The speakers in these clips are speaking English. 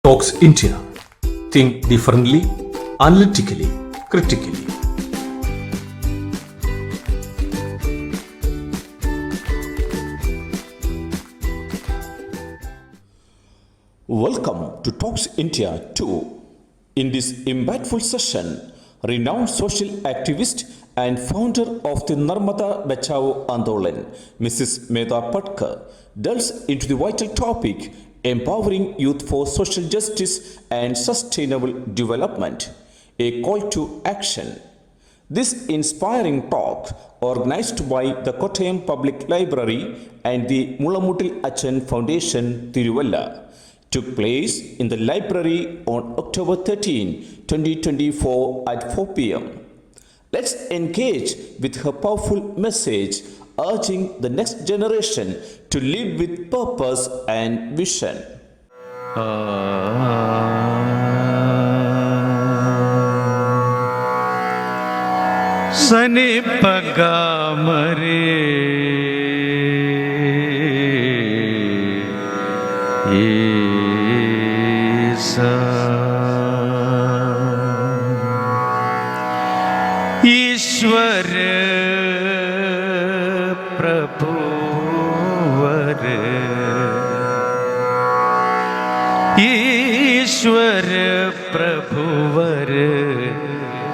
Talks India. Think differently, analytically, critically. Welcome to Talks India 2. In this impactful session, renowned social activist and founder of the Narmada Bachao Andolan, Mrs. Medha Patkar, delves into the vital topic empowering youth for social justice and sustainable development, a call to action. This inspiring talk, organized by the Kottayam Public Library and the Mulamoottil Achen Foundation, Tiruvalla, took place in the library on October 13, 2024 at 4 p.m. Let's engage with her powerful message urging the next generation to live with purpose and vision. Sani pagamare ईश्वर प्रभुवर ईश्वर प्रभुवर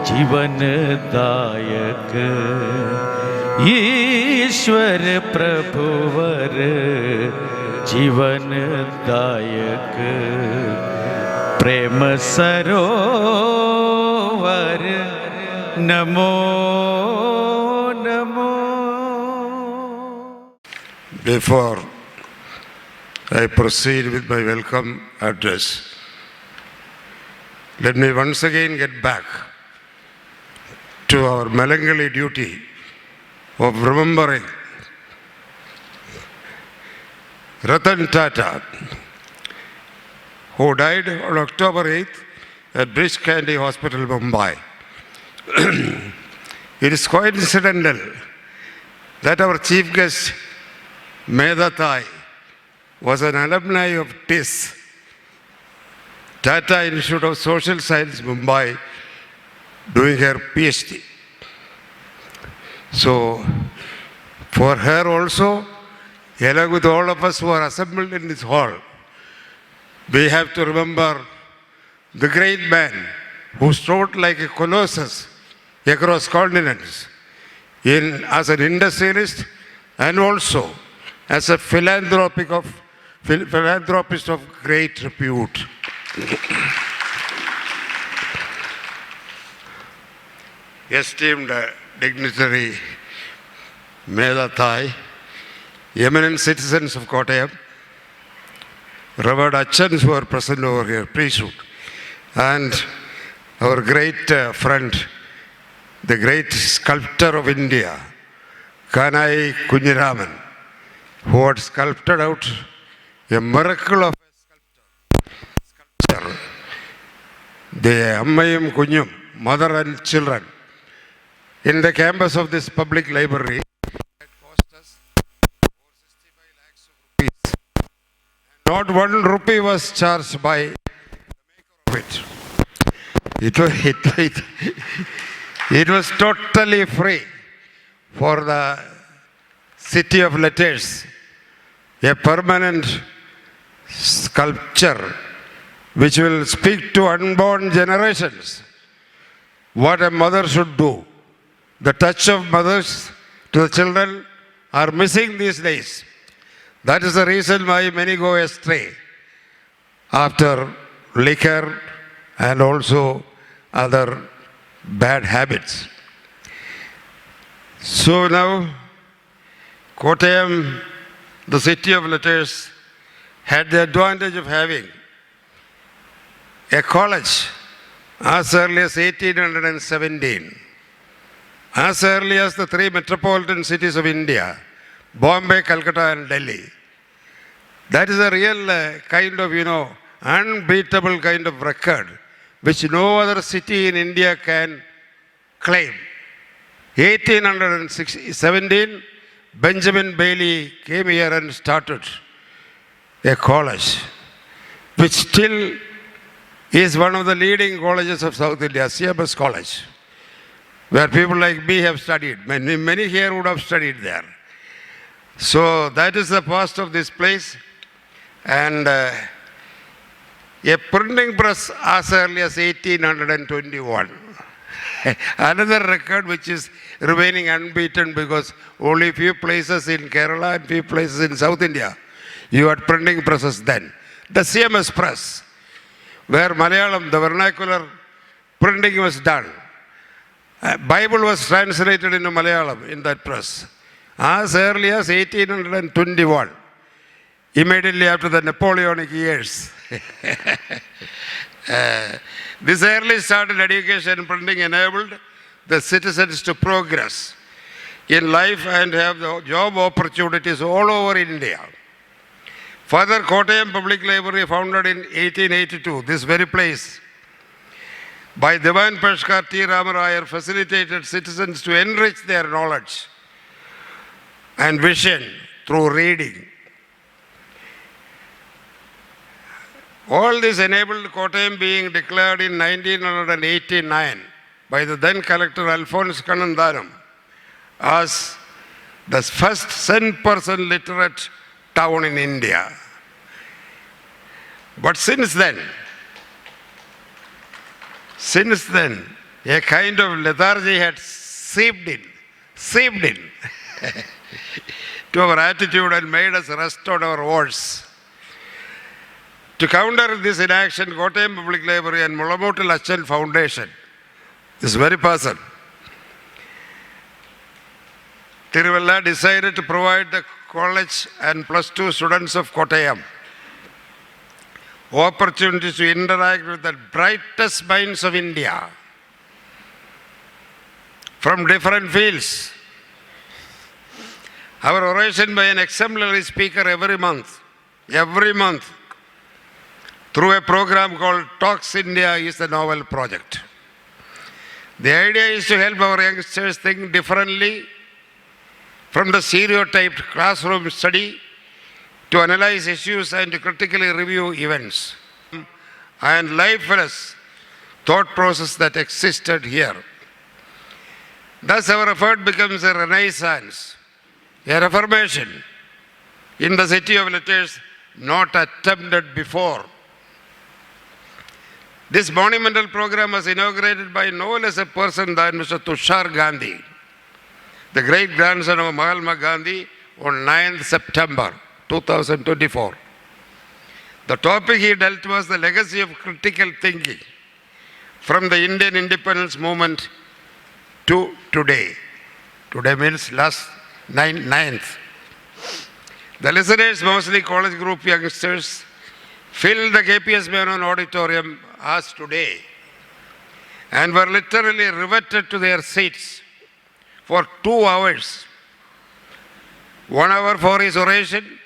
जीवन दायक ईश्वर प्रभुवर जीवन दायक प्रेम सरोवर Namo Namo. Before I proceed with my welcome address, let me once again get back to our melancholy duty of remembering Ratan Tata, who died on October 8th at Bridge Candy Hospital, Mumbai. It is coincidental that our chief guest, Medha Thai, was an alumni of TIS, Tata Institute of Social Science, Mumbai, doing her PhD. So, for her also, along with all of us who are assembled in this hall, we have to remember the great man who strode like a colossus across continents as an industrialist and also as a philanthropist of great repute. Esteemed dignitary Medha Thai, eminent citizens of Kottayam, Revered Achans who are present over here, priesthood, and our great friend, the great sculptor of India, Kanai Kunjiraman, who had sculpted out a miracle of a sculpture, the Ammayum Kunyum, mother and children, in the campus of this public library. It cost us over 65 lakhs of rupees. Not 1 rupee was charged by the maker of it. It was totally free for the City of Letters, a permanent sculpture which will speak to unborn generations what a mother should do. The touch of mothers to the children are missing these days. That is the reason why many go astray after liquor and also other bad habits. So now, Kottayam, the city of letters, had the advantage of having a college as early as 1817. As early as the 3 metropolitan cities of India, Bombay, Calcutta and Delhi. That is a real kind of, unbeatable kind of record, which no other city in India can claim. 1817, Benjamin Bailey came here and started a college, which still is one of the leading colleges of South India, CMS College, where people like me have studied. Many here would have studied there. So that is the past of this place. And a printing press as early as 1821. Another record which is remaining unbeaten because only few places in Kerala and few places in South India you had printing presses then. The CMS press, where Malayalam, the vernacular printing was done. Bible was translated into Malayalam in that press as early as 1821, immediately after the Napoleonic years. This early started education and printing enabled the citizens to progress in life and have the job opportunities all over India. Further, Kottayam Public Library, founded in 1882, this very place, by Medha Patkar T. Ramarayar, facilitated citizens to enrich their knowledge and vision through reading. All this enabled Kottayam being declared in 1989 by the then collector Alphonse Kannanthanam as the first 100% literate town in India. But since then, a kind of lethargy had seeped in to our attitude and made us rest on our oars. To counter this inaction, Kottayam Public Library and Mulamoottil Achen Foundation, this very person, Tiruvalla, decided to provide the college and +2 students of Kottayam opportunities to interact with the brightest minds of India from different fields. Our oration by an exemplary speaker every month, through a program called Talks India is the novel project. The idea is to help our youngsters think differently from the stereotyped classroom study, to analyze issues and to critically review events and lifeless thought process that existed here. Thus our effort becomes a renaissance, a reformation in the city of letters not attempted before. This monumental program was inaugurated by no less a person than Mr. Tushar Gandhi, the great-grandson of Mahatma Gandhi, on 9th September 2024. The topic he dealt was the legacy of critical thinking from the Indian independence movement to today. Today means last 9th. The listeners, mostly college group youngsters, filled the KPS Menon auditorium as today and were literally riveted to their seats for 2 hours. 1 hour for his oration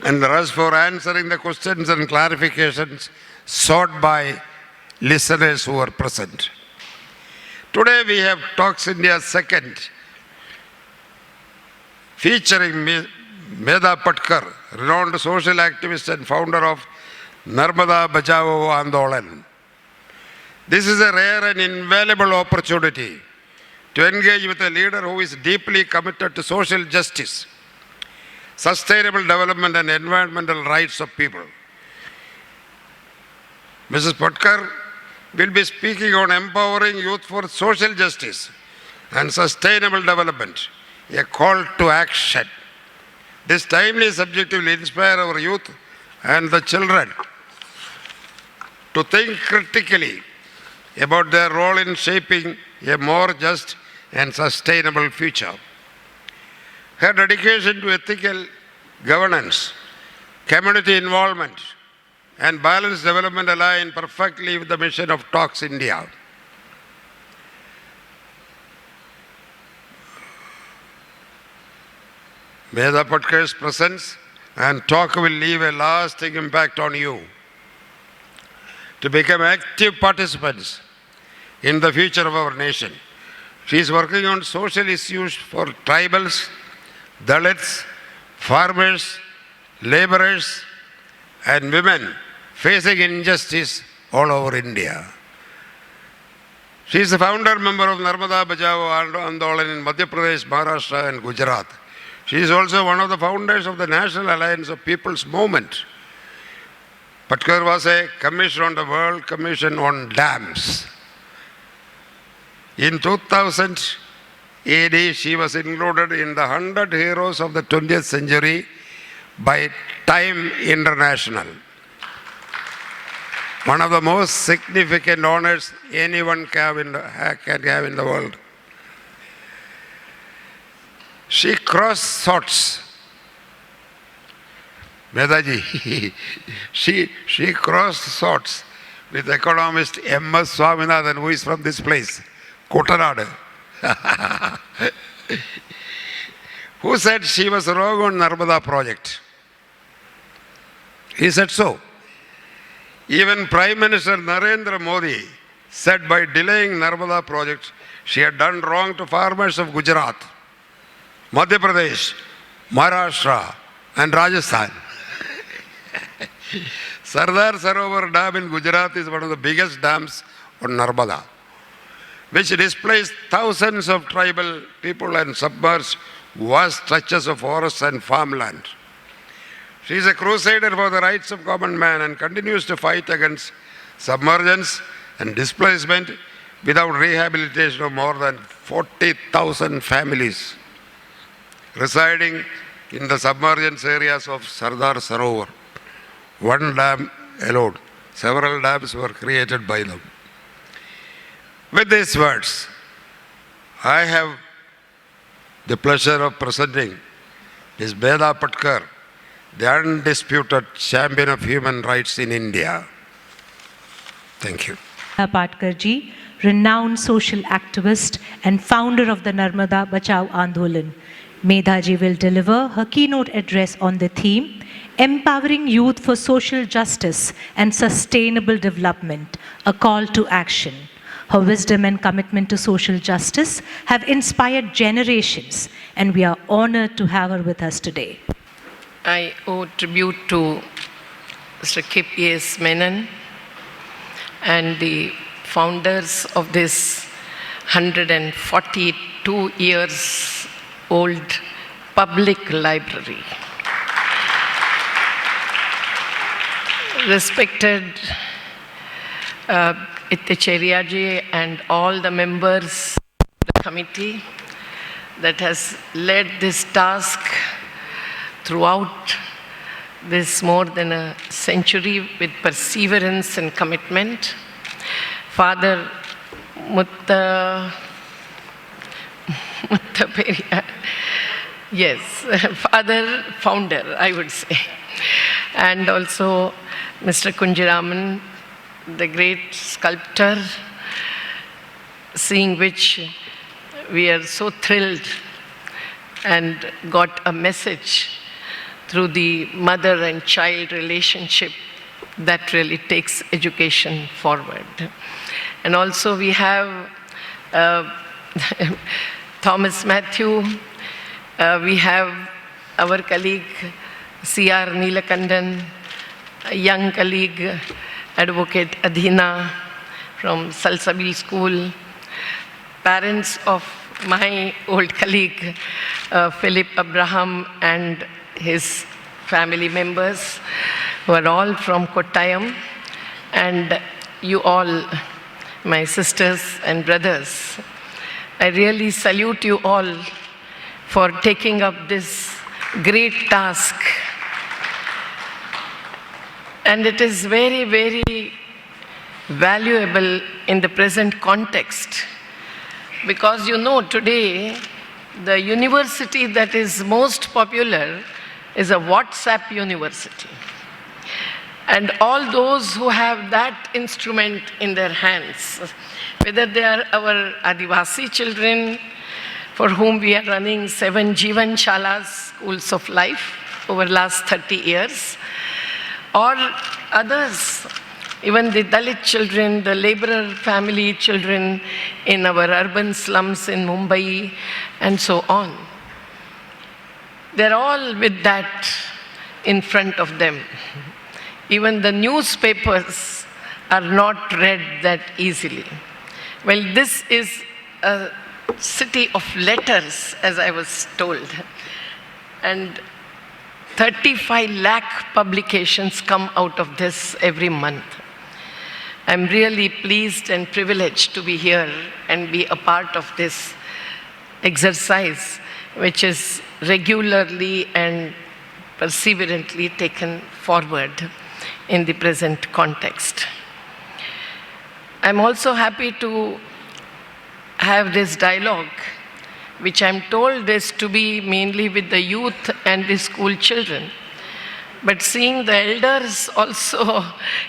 and the rest for answering the questions and clarifications sought by listeners who were present. Today we have Talks India second, featuring Medha Patkar, renowned social activist and founder of Narmada Bachao Andolan. This is a rare and invaluable opportunity to engage with a leader who is deeply committed to social justice, sustainable development and environmental rights of people. Mrs. Patkar will be speaking on empowering youth for social justice and sustainable development, a call to action. This timely subject will inspire our youth and the children to think critically about their role in shaping a more just and sustainable future. Her dedication to ethical governance, community involvement, and balanced development align perfectly with the mission of Talks India. Medha Patkar's presence and talk will leave a lasting impact on you to become active participants in the future of our nation. She is working on social issues for tribals, Dalits, farmers, laborers, and women facing injustice all over India. She is the founder member of Narmada Bachao Andolan in Madhya Pradesh, Maharashtra and Gujarat. She is also one of the founders of the National Alliance of People's Movement. Patkar was a commissioner on the World Commission on Dams. In 2000 AD, she was included in the 100 Heroes of the 20th Century by Time International. One of the most significant honors anyone can have in the world. She crossed thoughts. Medhaji, she crossed thoughts with economist M.S. Swaminathan, who is from this place, Kuttanad, who said she was wrong on Narmada project. He said so. Even Prime Minister Narendra Modi said by delaying Narmada project, she had done wrong to farmers of Gujarat, Madhya Pradesh, Maharashtra and Rajasthan. Sardar Sarovar Dam in Gujarat is one of the biggest dams on Narmada, which displaced thousands of tribal people and submerged vast stretches of forests and farmland. She is a crusader for the rights of common man and continues to fight against submergence and displacement without rehabilitation of more than 40,000 families residing in the submergence areas of Sardar Sarovar. One dam alone. Several dams were created by them. With these words, I have the pleasure of presenting Ms. Medha Patkar, the undisputed champion of human rights in India. Thank you. Medha Patkar ji, renowned social activist and founder of the Narmada Bachao Andolan. Medha ji will deliver her keynote address on the theme, Empowering Youth for Social Justice and Sustainable Development, a call to action. Her wisdom and commitment to social justice have inspired generations, and we are honored to have her with us today. I owe tribute to Mr. KPS Menon and the founders of this 142 years old public library. Respected Geology and all the members of the committee that has led this task throughout this more than a century with perseverance and commitment. Father Mutta Periyar, yes, Father Founder, I would say. And also Mr. Kunjiraman, the great sculptor, seeing which we are so thrilled and got a message through the mother and child relationship that really takes education forward. And also we have Thomas Matthew, we have our colleague C.R. Neelakandan, a young colleague, Advocate Adhina from Salsabil School, parents of my old colleague Philip Abraham and his family members, who are all from Kottayam, and you all, my sisters and brothers. I really salute you all for taking up this great task. And it is very, very valuable in the present context, because you know today the university that is most popular is a WhatsApp university. And all those who have that instrument in their hands, whether they are our Adivasi children, for whom we are running 7 Jeevan Shalas, schools of life, over last 30 years, or others, even the Dalit children, the laborer family children in our urban slums in Mumbai, and so on. They're all with that in front of them. even the newspapers are not read that easily. Well, this is a city of letters, as I was told, and 35 lakh publications come out of this every month. I'm really pleased and privileged to be here and be a part of this exercise, which is regularly and perseverantly taken forward in the present context. I'm also happy to have this dialogue, which I'm told is to be mainly with the youth and the school children. But seeing the elders also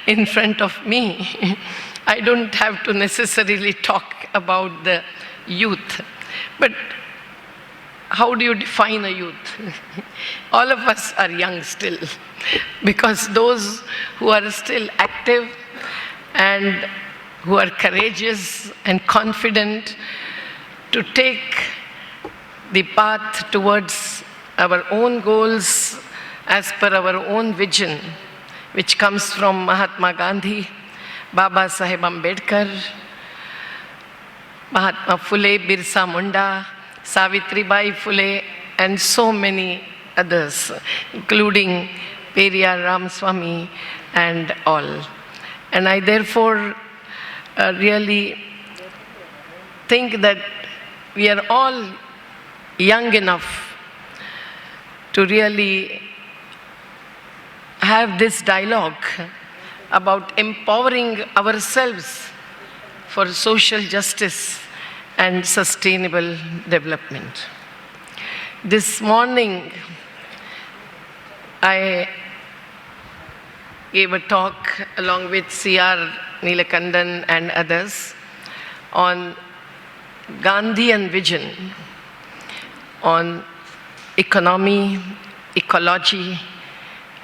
in front of me, I don't have to necessarily talk about the youth. But how do you define a youth? All of us are young still, because those who are still active and who are courageous and confident to take the path towards our own goals as per our own vision, which comes from Mahatma Gandhi, Baba Saheb Ambedkar, Mahatma Phule, Birsa Munda, Savitribai Phule, and so many others, including Periyar Ramaswamy and all. And I therefore really think that we are all young enough to really have this dialogue about empowering ourselves for social justice and sustainable development. This morning, I gave a talk along with C.R. Neelakandan and others on Gandhian vision on economy, ecology,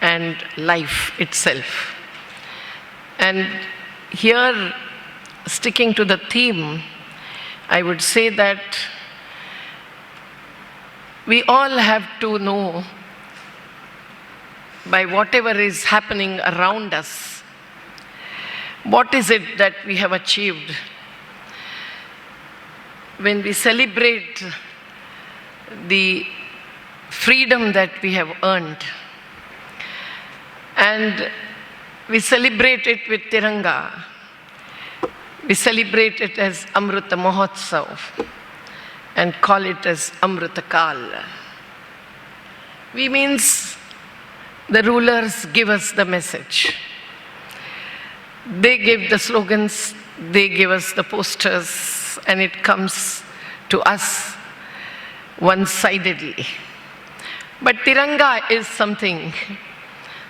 and life itself. And here, sticking to the theme, I would say that we all have to know, by whatever is happening around us, what is it that we have achieved. When we celebrate the freedom that we have earned, and we celebrate it with Tiranga, we celebrate it as Amrita Mahotsav and call it as Amrita Kal. We means the rulers give us the message. They give the slogans, they give us the posters, and it comes to us one-sidedly. But Tiranga is something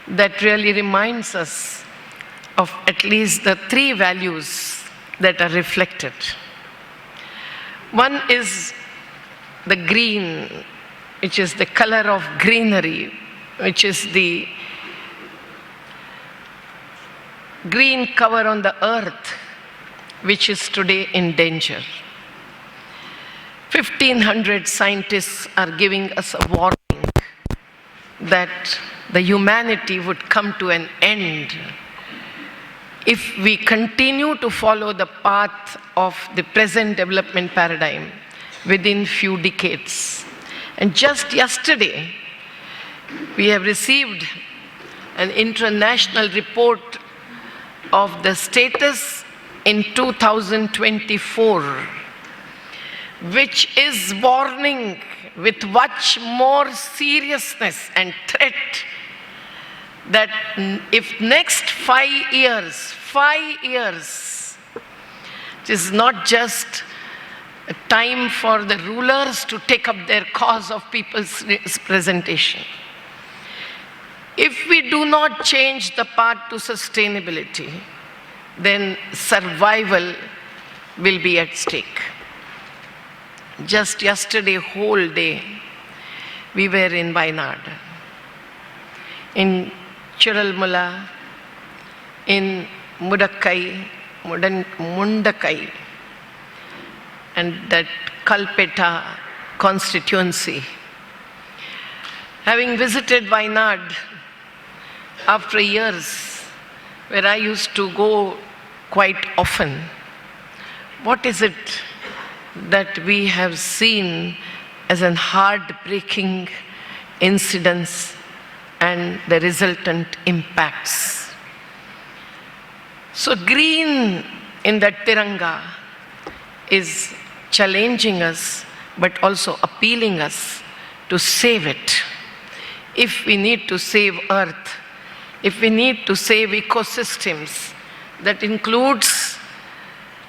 that really reminds us of at least the three values that are reflected. One is the green, which is the color of greenery, which is the green cover on the earth, which is today in danger. 1,500 scientists are giving us a warning that the humanity would come to an end if we continue to follow the path of the present development paradigm within few decades. And just yesterday, we have received an international report of the status in 2024, which is warning with much more seriousness and threat that if next 5 years, it is not just a time for the rulers to take up their cause of people's representation. If we do not change the path to sustainability, then survival will be at stake. Just yesterday, whole day, we were in Wayanad, in Tiruvalla, in Mundakai, and that Kalpetta constituency. Having visited Wayanad after years, where I used to go quite often. What is it that we have seen as an heartbreaking incidents and the resultant impacts? So green in that Tiranga is challenging us, but also appealing us to save it. If we need to save Earth, if we need to save ecosystems, that includes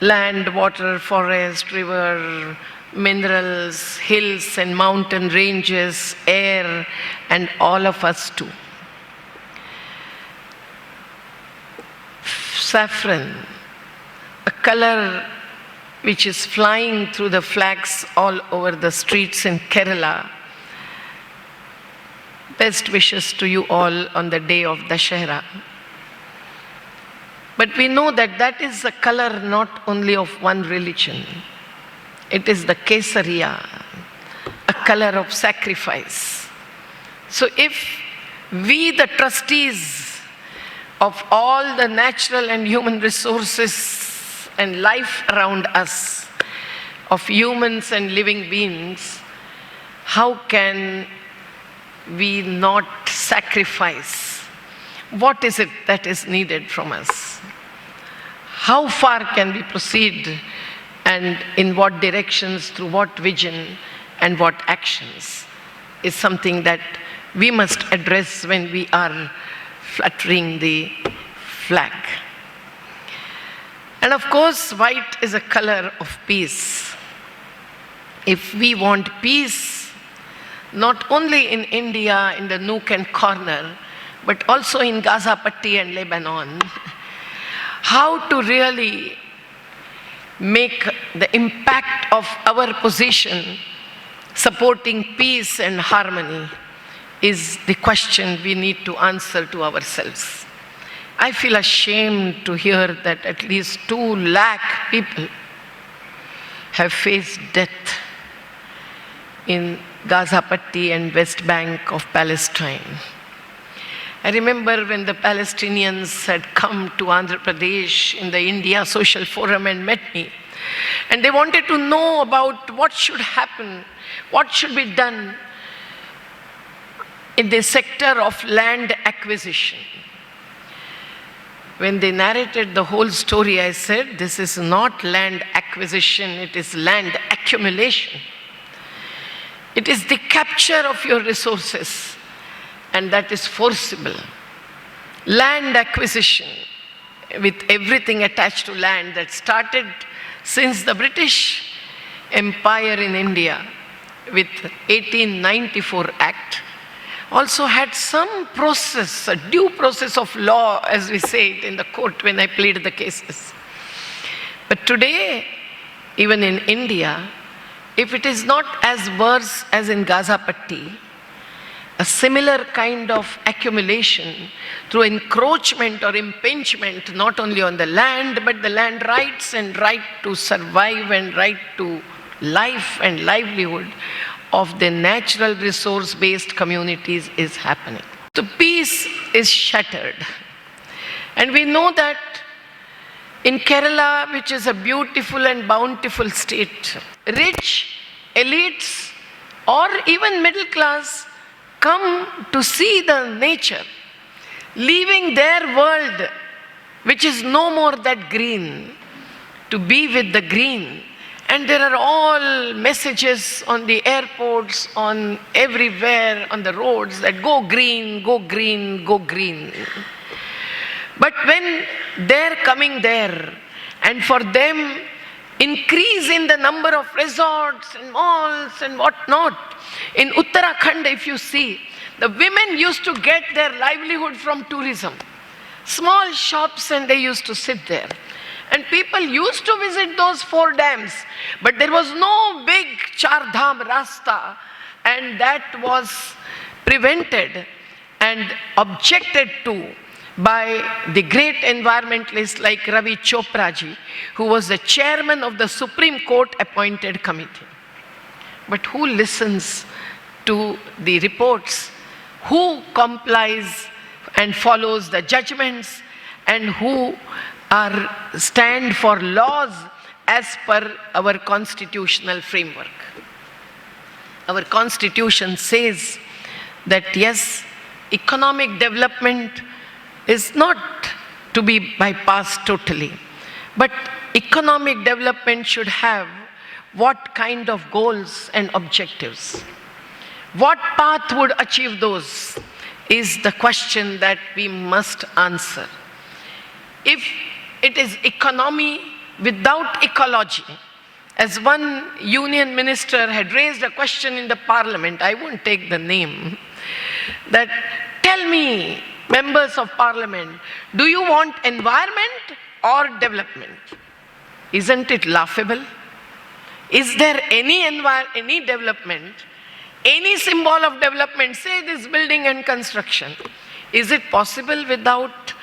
land, water, forest, river, minerals, hills and mountain ranges, air, and all of us too. Saffron, a color which is flying through the flags all over the streets in Kerala. Best wishes to you all on the day of Dashera. But we know that that is a color not only of one religion. It is the Kesariya, a color of sacrifice. So if we, the trustees of all the natural and human resources and life around us, of humans and living beings, how can we not sacrifice? What is it that is needed from us? How far can we proceed, and in what directions, through what vision and what actions, is something that we must address when we are fluttering the flag. And of course, white is a color of peace. If we want peace, not only in India, in the nook and corner, but also in Gaza Patti and Lebanon, how to really make the impact of our position supporting peace and harmony is the question we need to answer to ourselves. I feel ashamed to hear that at least 2 lakh people have faced death in Gaza Patti and West Bank of Palestine. I remember when the Palestinians had come to Andhra Pradesh in the India Social Forum and met me, and they wanted to know about what should happen, what should be done in the sector of land acquisition. When they narrated the whole story, I said, this is not land acquisition, it is land accumulation. It is the capture of your resources, and that is forcible. Land acquisition, with everything attached to land, that started since the British Empire in India with 1894 Act, also had some process, a due process of law, as we say it in the court when I plead the cases. But today, even in India, if it is not as worse as in Gaza Patti, a similar kind of accumulation through encroachment or impingement, not only on the land, but the land rights and right to survive and right to life and livelihood of the natural resource-based communities is happening. So peace is shattered. And we know that in Kerala, which is a beautiful and bountiful state, rich elites or even middle class come to see the nature, leaving their world, which is no more that green, to be with the green. And there are all messages on the airports, on everywhere, on the roads, that go green, go green, go green. But when they're coming there, and for them, increase in the number of resorts and malls and whatnot. In Uttarakhand, if you see, the women used to get their livelihood from tourism. Small shops, and they used to sit there. And people used to visit those 4 dams, but there was no big Char Dham Rasta, and that was prevented and objected to by the great environmentalists like Ravi Chopra ji, who was the chairman of the Supreme Court appointed committee. But who listens to the reports? Who complies and follows the judgments and who stand for laws as per our constitutional framework. Our constitution says that yes, economic development is not to be bypassed totally, but economic development should have what kind of goals and objectives? What path would achieve those is the question that we must answer. If it is economy without ecology, as one union minister had raised a question in the parliament, I won't take the name, that tell me, members of parliament, do you want environment or development? Isn't it laughable? Is there any development, any symbol of development, say this building and construction, is it possible without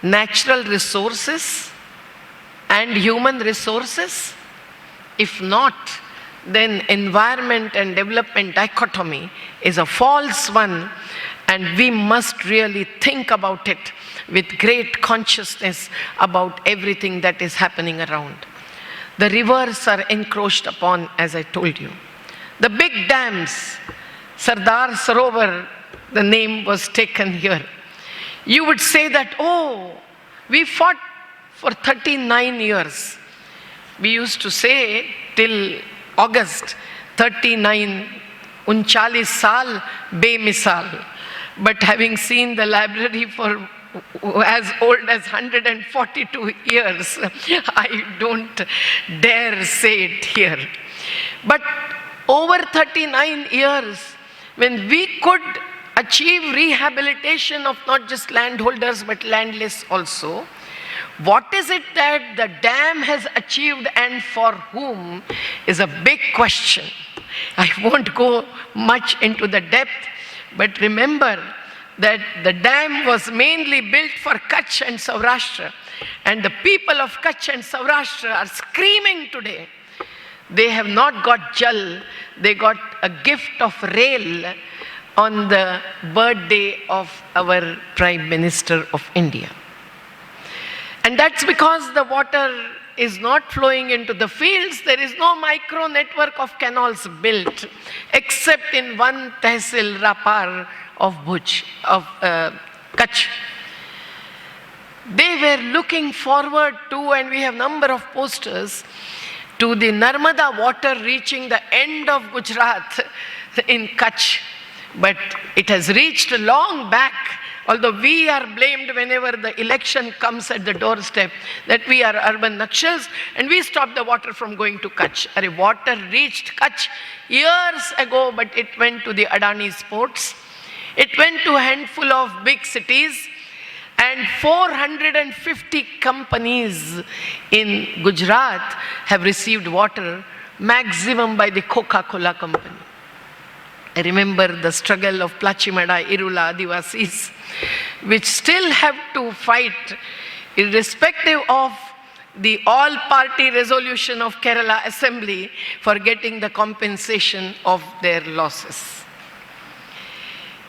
natural resources and human resources? If not, then environment and development dichotomy is a false one, and we must really think about it with great consciousness about everything that is happening around. The rivers are encroached upon, as I told you. The big dams, Sardar Sarovar, the name was taken here. You would say that, oh, we fought for 39 years. We used to say till August, 39, 39 saal, bemisal. But having seen the library for as old as 142 years, I don't dare say it here. But over 39 years, when we could achieve rehabilitation of not just landholders but landless also, what is it that the dam has achieved and for whom is a big question. I won't go much into the depth, but remember that the dam was mainly built for Kutch and Saurashtra, and the people of Kutch and Saurashtra are screaming today. They have not got jal, they got a gift of rail on the birthday of our Prime Minister of India. And that's because the water is not flowing into the fields. There is no micro network of canals built, except in one tehsil, Rapar of Bhuj, of Kutch. They were looking forward to, and we have number of posters, to the Narmada water reaching the end of Gujarat in Kutch. But it has reached long back, although we are blamed whenever the election comes at the doorstep, that we are urban nakshals and we stop the water from going to Kutch. Water reached Kutch years ago, but it went to the Adani's ports. It went to a handful of big cities, and 450 companies in Gujarat have received water, maximum by the Coca-Cola company. I remember the struggle of Plachimada, Irula, Adivasis, which still have to fight irrespective of the all-party resolution of Kerala Assembly for getting the compensation of their losses.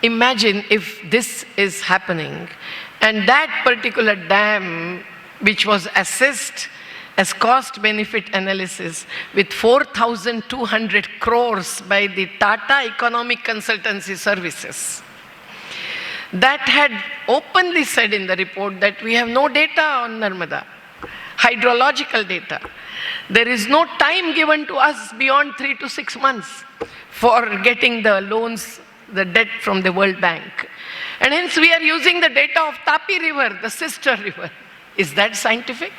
Imagine if this is happening, and that particular dam, which was assessed as cost-benefit analysis with 4,200 crores by the Tata Economic Consultancy Services, that had openly said in the report that we have no data on Narmada, hydrological data. There is no time given to us beyond 3 to 6 months for getting the loans, the debt from the World Bank. And hence we are using the data of Tapi River, the sister river. Is that scientific?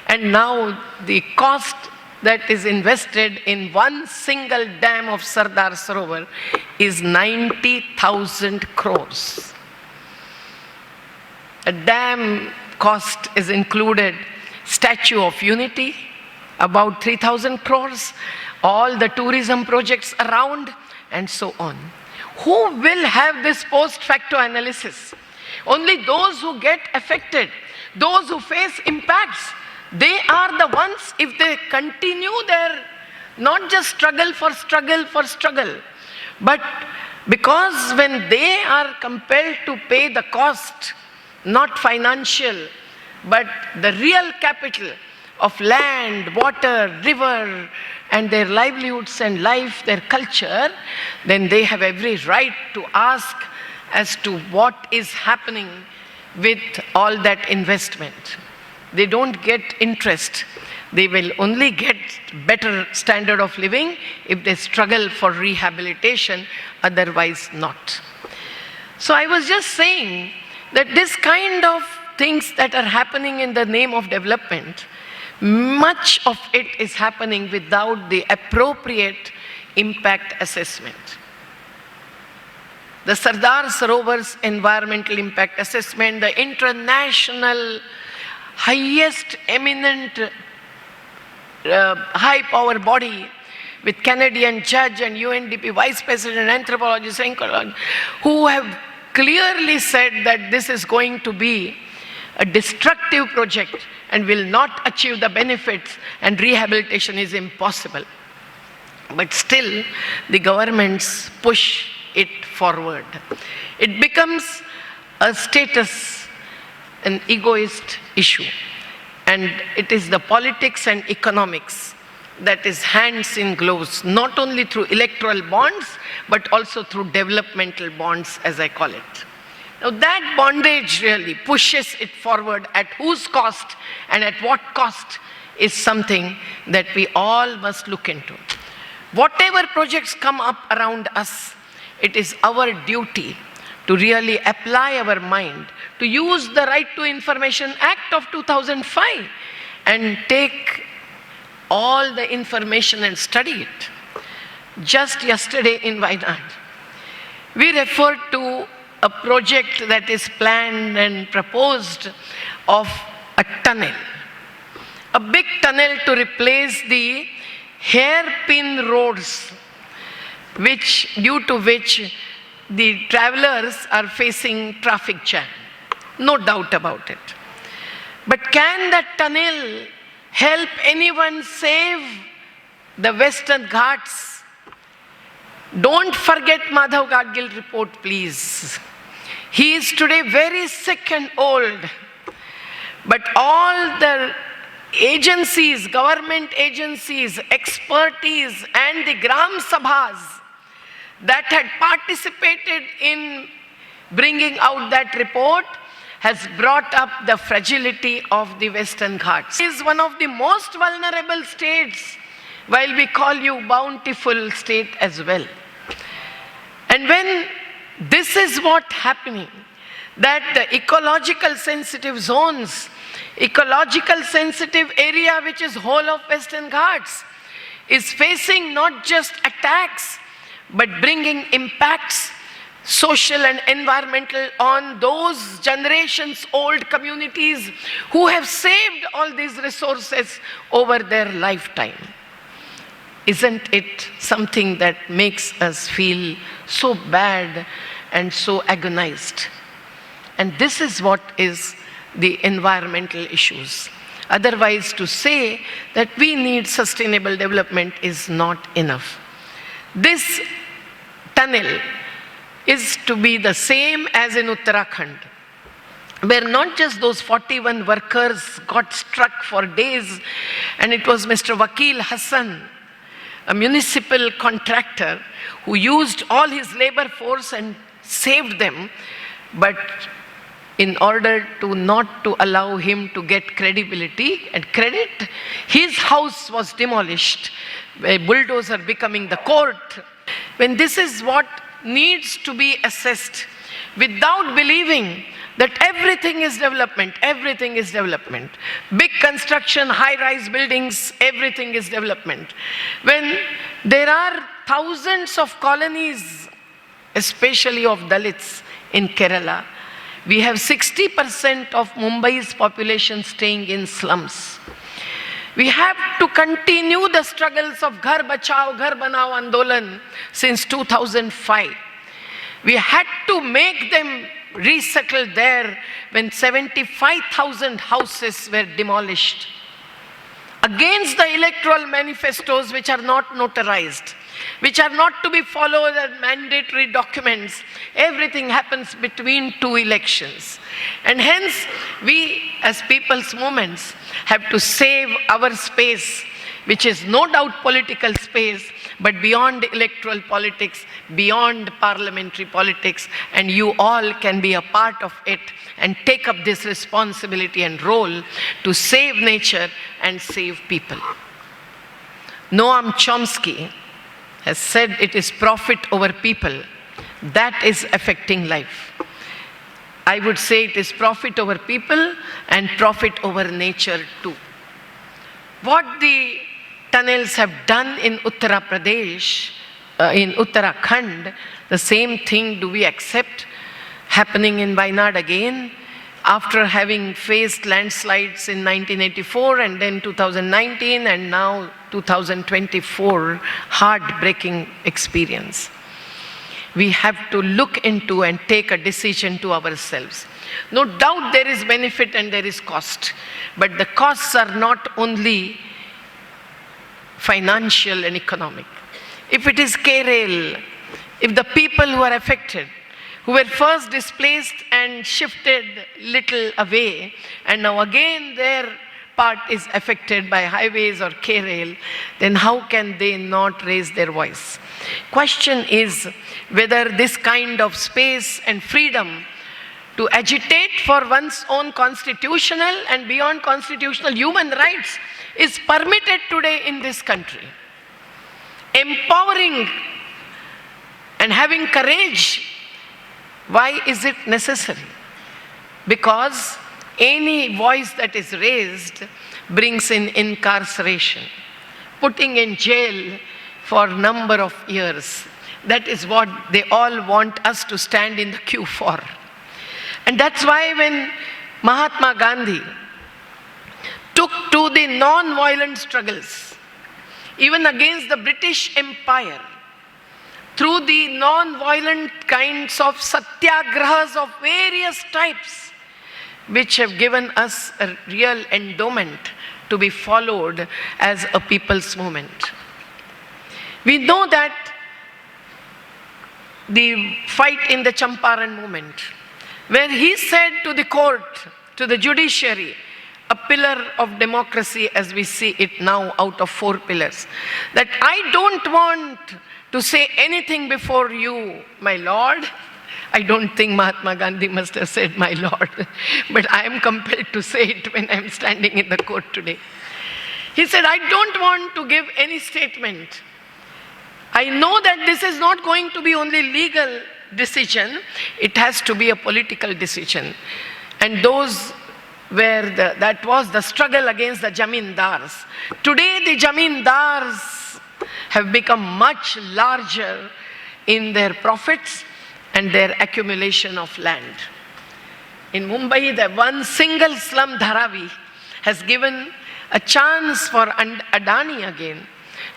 And now the cost that is invested in one single dam of Sardar Sarovar is 90,000 crores. A dam cost is included Statue of Unity, about 3,000 crores, all the tourism projects around, and so on. Who will have this post-facto analysis? Only those who get affected, those who face impacts. They are the ones, if they continue their not just struggle for struggle, but because when they are compelled to pay the cost, not financial, but the real capital of land, water, river, and their livelihoods and life, their culture, then they have every right to ask as to what is happening with all that investment. They don't get interest. They will only get better standard of living if they struggle for rehabilitation, otherwise not. So I was just saying that this kind of things that are happening in the name of development, much of it is happening without the appropriate impact assessment. The Sardar Sarovar's environmental impact assessment, the international highest eminent high power body with Canadian judge and UNDP vice president, anthropologist, ecologists, who have clearly said that this is going to be a destructive project and will not achieve the benefits, and rehabilitation is impossible. But still, the governments push it forward. It becomes a status, an egoist issue. And it is the politics and economics that is hands in gloves, not only through electoral bonds, but also through developmental bonds, as I call it. Now that bondage really pushes it forward, at whose cost and at what cost is something that we all must look into. Whatever projects come up around us, it is our duty to really apply our mind, to use the Right to Information Act of 2005 and take all the information and study it. Just yesterday in Wayanad, we referred to a project that is planned and proposed of a tunnel, a big tunnel to replace the hairpin roads, due to which the travelers are facing traffic jam. No doubt about it. But can that tunnel help anyone save the Western Ghats? Don't forget Madhav Gadgil report, please. He is today very sick and old. But all the agencies, government agencies, expertise, and the Gram Sabhas that had participated in bringing out that report has brought up the fragility of the Western Ghats. It is one of the most vulnerable states, while we call you bountiful state as well. And when this is what happening, that the ecological sensitive zones, ecological sensitive area which is whole of Western Ghats, is facing not just attacks, but bringing impacts, social and environmental, on those generations old communities who have saved all these resources over their lifetime. Isn't it something that makes us feel so bad and so agonized? And this is what is the environmental issues. Otherwise, to say that we need sustainable development is not enough. This tunnel is to be the same as in Uttarakhand, where not just those 41 workers got struck for days, and it was Mr. Wakil Hassan, a municipal contractor, who used all his labor force and saved them, but in order to not to allow him to get credibility and credit, his house was demolished, a bulldozer becoming the court. When this is what needs to be assessed, without believing that everything is development, everything is development. Big construction, high-rise buildings, everything is development. When there are thousands of colonies, especially of Dalits in Kerala, we have 60% of Mumbai's population staying in slums. We have to continue the struggles of Ghar Bachao, Ghar Banao Andolan since 2005. We had to make them resettle there when 75,000 houses were demolished. Against the electoral manifestos which are not notarized. which are not to be followed as mandatory documents. Everything happens between two elections. And hence, we as people's movements have to save our space, which is no doubt political space, but beyond electoral politics, beyond parliamentary politics, and you all can be a part of it and take up this responsibility and role to save nature and save people. Noam Chomsky has said it is profit over people that is affecting life. I would say it is profit over people and profit over nature too. What the tunnels have done in Uttar Pradesh, in Uttarakhand, the same thing do we accept happening in Wayanad again, after having faced landslides in 1984 and then 2019 and now 2024, heartbreaking experience. We have to look into and take a decision to ourselves. No doubt there is benefit and there is cost, but the costs are not only financial and economic. If it is Kerala, if the people who are affected, who were first displaced and shifted little away, and now again their part is affected by highways or K-rail, then how can they not raise their voice? Question is whether this kind of space and freedom to agitate for one's own constitutional and beyond constitutional human rights is permitted today in this country. Empowering and having courage, why is it necessary? Because any voice that is raised brings in incarceration, putting in jail for a number of years. That is what they all want us to stand in the queue for. And that's why when Mahatma Gandhi took to the non-violent struggles, even against the British Empire, through the non-violent kinds of satyagrahas of various types, which have given us a real endowment to be followed as a people's movement. We know that the fight in the Champaran movement, where he said to the court, to the judiciary, a pillar of democracy as we see it now out of 4 pillars, that I don't want to say anything before you, my lord. I don't think Mahatma Gandhi must have said my lord, but I am compelled to say it when I am standing in the court today. He said, I don't want to give any statement. I know that this is not going to be only legal decision, it has to be a political decision. And those where that was the struggle against the Jamindars. Today the Jamindars have become much larger in their profits and their accumulation of land. In Mumbai, the one single slum Dharavi has given a chance for Adani again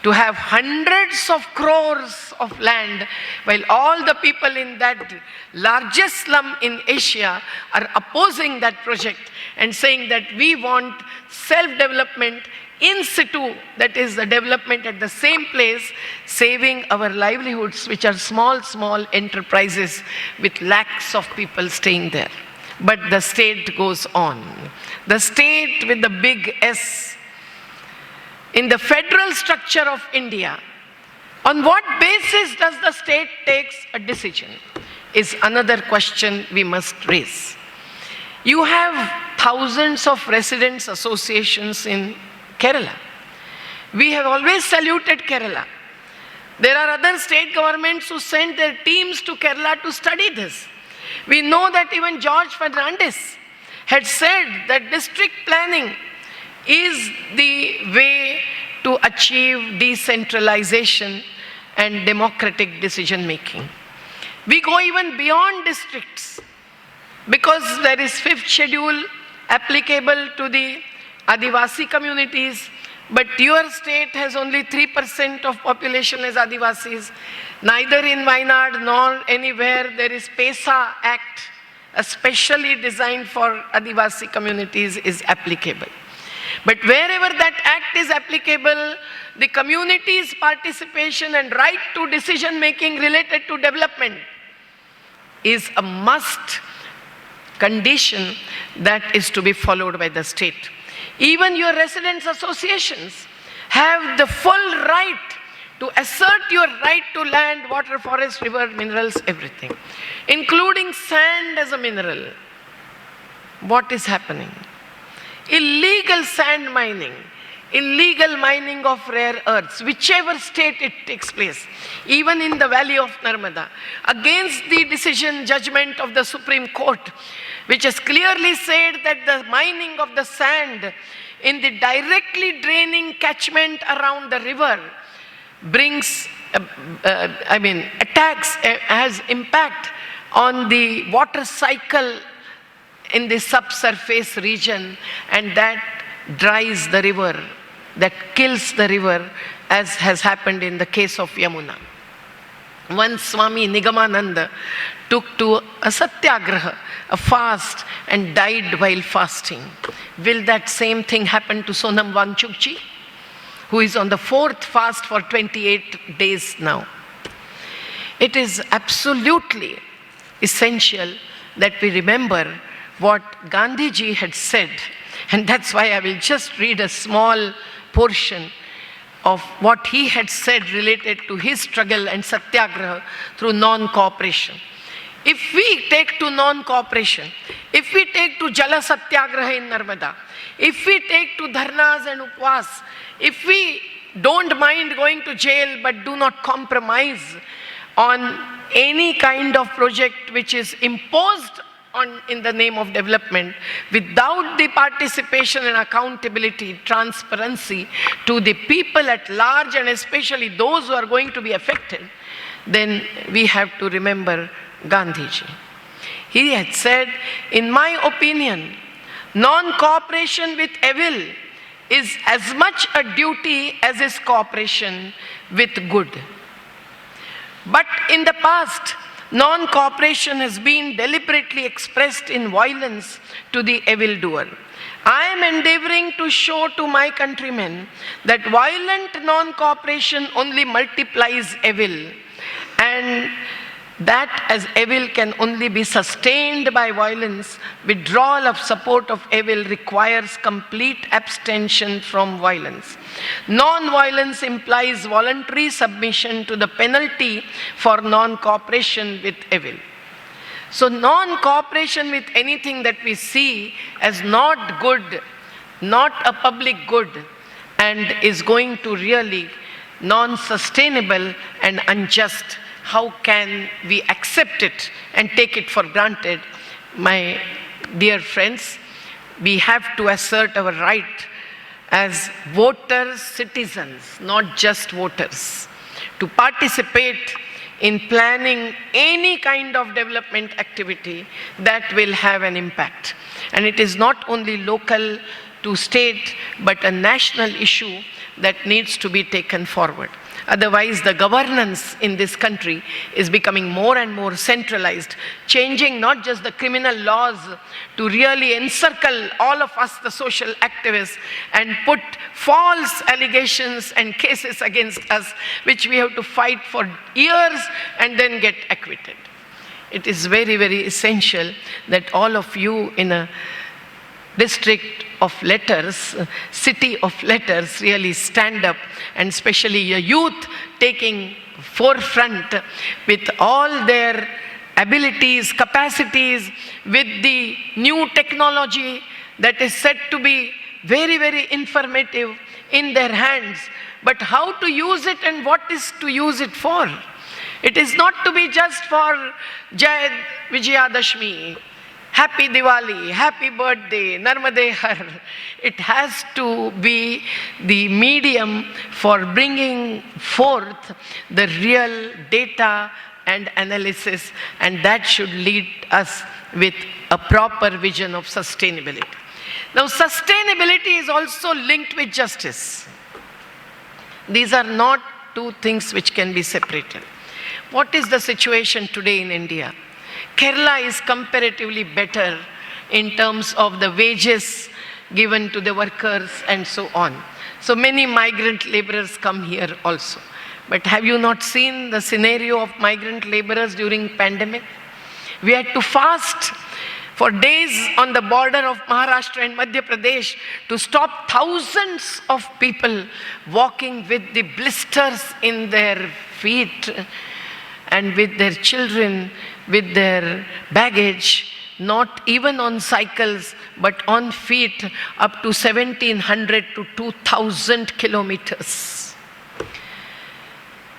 to have hundreds of crores of land, while all the people in that largest slum in Asia are opposing that project and saying that we want self-development in situ, that is the development at the same place, saving our livelihoods, which are small enterprises with lakhs of people staying there. But the state goes on. The state with the big S. In the federal structure of India, on what basis does the state take a decision is another question we must raise. You have thousands of residents associations in Kerala. We have always saluted Kerala. There are other state governments who sent their teams to Kerala to study this. We know that even George Fernandes had said that district planning is the way to achieve decentralization and democratic decision making. We go even beyond districts because there is 5th schedule applicable to the Adivasi communities, but your state has only 3% of population as Adivasis. Neither in Wayanad nor anywhere there is PESA Act, especially designed for Adivasi communities, is applicable. But wherever that act is applicable, the community's participation and right to decision making related to development is a must condition that is to be followed by the state. Even your residents' associations have the full right to assert your right to land, water, forest, river, minerals, everything, including sand as a mineral. What is happening? Illegal sand mining, illegal mining of rare earths, whichever state it takes place, even in the valley of Narmada, against the decision judgment of the Supreme Court, which has clearly said that the mining of the sand in the directly draining catchment around the river brings, attacks, has impact on the water cycle in the subsurface region, and that dries the river, that kills the river, as has happened in the case of Yamuna. One Swami Nigamananda took to a satyagraha, a fast, and died while fasting. Will that same thing happen to Sonam Wangchukji, who is on the 4th fast for 28 days now? It is absolutely essential that we remember what Gandhiji had said, and that's why I will just read a small portion of what he had said related to his struggle and satyagraha through non-cooperation. If we take to non-cooperation, if we take to Jala Satyagraha in Narmada, if we take to dharnas and upvas, if we don't mind going to jail but do not compromise on any kind of project which is imposed in the name of development, without the participation and accountability, transparency to the people at large, and especially those who are going to be affected, then we have to remember Gandhiji. He had said, in my opinion, non-cooperation with evil is as much a duty as is cooperation with good. But in the past, non-cooperation has been deliberately expressed in violence to the evildoer. I am endeavoring to show to my countrymen that violent non-cooperation only multiplies evil, and that as evil can only be sustained by violence, withdrawal of support of evil requires complete abstention from violence. Non-violence implies voluntary submission to the penalty for non-cooperation with evil. So non-cooperation with anything that we see as not good, not a public good, and is going to really non-sustainable and unjust. How can we accept it and take it for granted? My dear friends, we have to assert our right as voters, citizens, not just voters, to participate in planning any kind of development activity that will have an impact. And it is not only local to state, but a national issue that needs to be taken forward. Otherwise, the governance in this country is becoming more and more centralized, changing not just the criminal laws to really encircle all of us, the social activists, and put false allegations and cases against us, which we have to fight for years and then get acquitted. It is very, very essential that all of you in a district of letters, city of letters, really stand up, and especially your youth taking forefront with all their abilities, capacities, with the new technology that is said to be very, very informative in their hands. But how to use it and what is to use it for? It is not to be just for Jai Vijayadashmi, Happy Diwali, Happy Birthday, Narmade Har. It has to be the medium for bringing forth the real data and analysis, and that should lead us with a proper vision of sustainability. Now, sustainability is also linked with justice. These are not two things which can be separated. What is the situation today in India? Kerala is comparatively better in terms of the wages given to the workers and so on. So many migrant laborers come here also. But have you not seen the scenario of migrant laborers during pandemic? We had to fast for days on the border of Maharashtra and Madhya Pradesh to stop thousands of people walking with the blisters in their feet and with their children, with their baggage, not even on cycles, but on feet, up to 1,700 to 2,000 kilometers.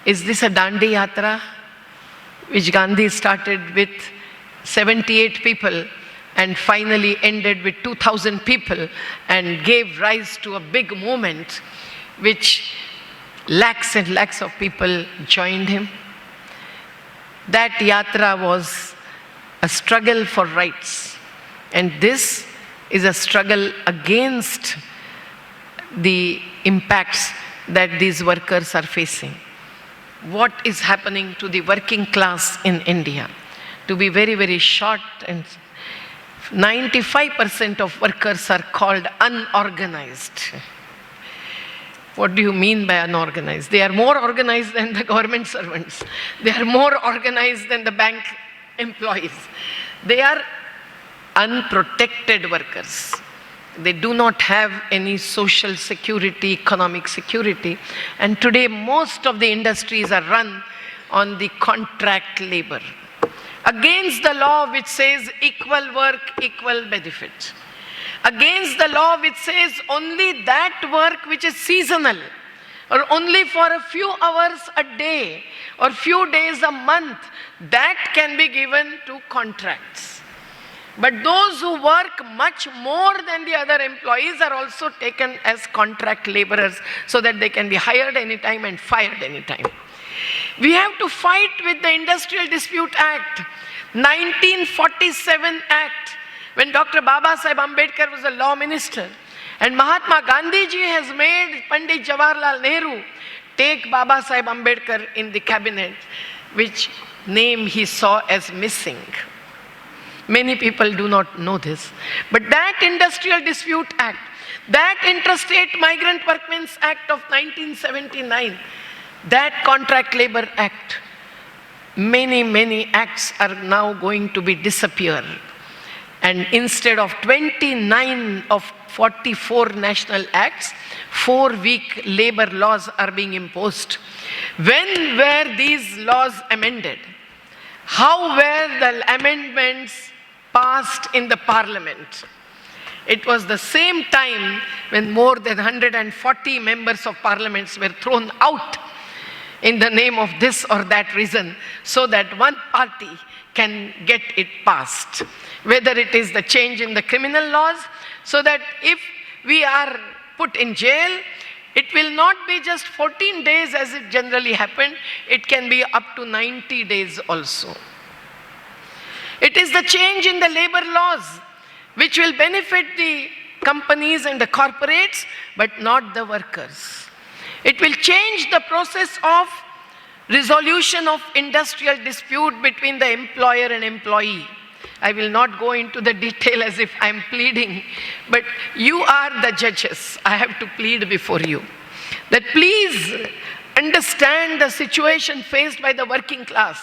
Is this a Dandi Yatra, which Gandhi started with 78 people and finally ended with 2,000 people and gave rise to a big movement which lakhs and lakhs of people joined him? That yatra was a struggle for rights, and this is a struggle against the impacts that these workers are facing. What is happening to the working class in India? To be very, very short, and 95% of workers are called unorganized. What do you mean by unorganized? They are more organized than the government servants. They are more organized than the bank employees. They are unprotected workers. They do not have any social security, economic security. And today most of the industries are run on the contract labor, against the law which says equal work, equal benefit. Against the law which says only that work which is seasonal, or only for a few hours a day, or few days a month, that can be given to contracts. But those who work much more than the other employees are also taken as contract laborers, so that they can be hired anytime and fired anytime. We have to fight with the Industrial Dispute Act, 1947 Act, when Dr. Baba Saheb Ambedkar was a law minister, and Mahatma Gandhi ji has made Pandit Jawaharlal Nehru take Baba Saheb Ambedkar in the cabinet, which name he saw as missing. Many people do not know this. But that Industrial Dispute Act, that Interstate Migrant Workmen's Act of 1979, that Contract Labor Act, many acts are now going to be disappear. And instead of 29 of 44 national acts, 4-week labor laws are being imposed. When were these laws amended? How were the amendments passed in the parliament? It was the same time when more than 140 members of parliaments were thrown out in the name of this or that reason, so that one party can get it passed. Whether it is the change in the criminal laws, so that if we are put in jail, it will not be just 14 days as it generally happened, it can be up to 90 days also. It is the change in the labor laws which will benefit the companies and the corporates, but not the workers. It will change the process of resolution of industrial dispute between the employer and employee. I will not go into the detail as if I am pleading, but you are the judges. I have to plead before you that please understand the situation faced by the working class.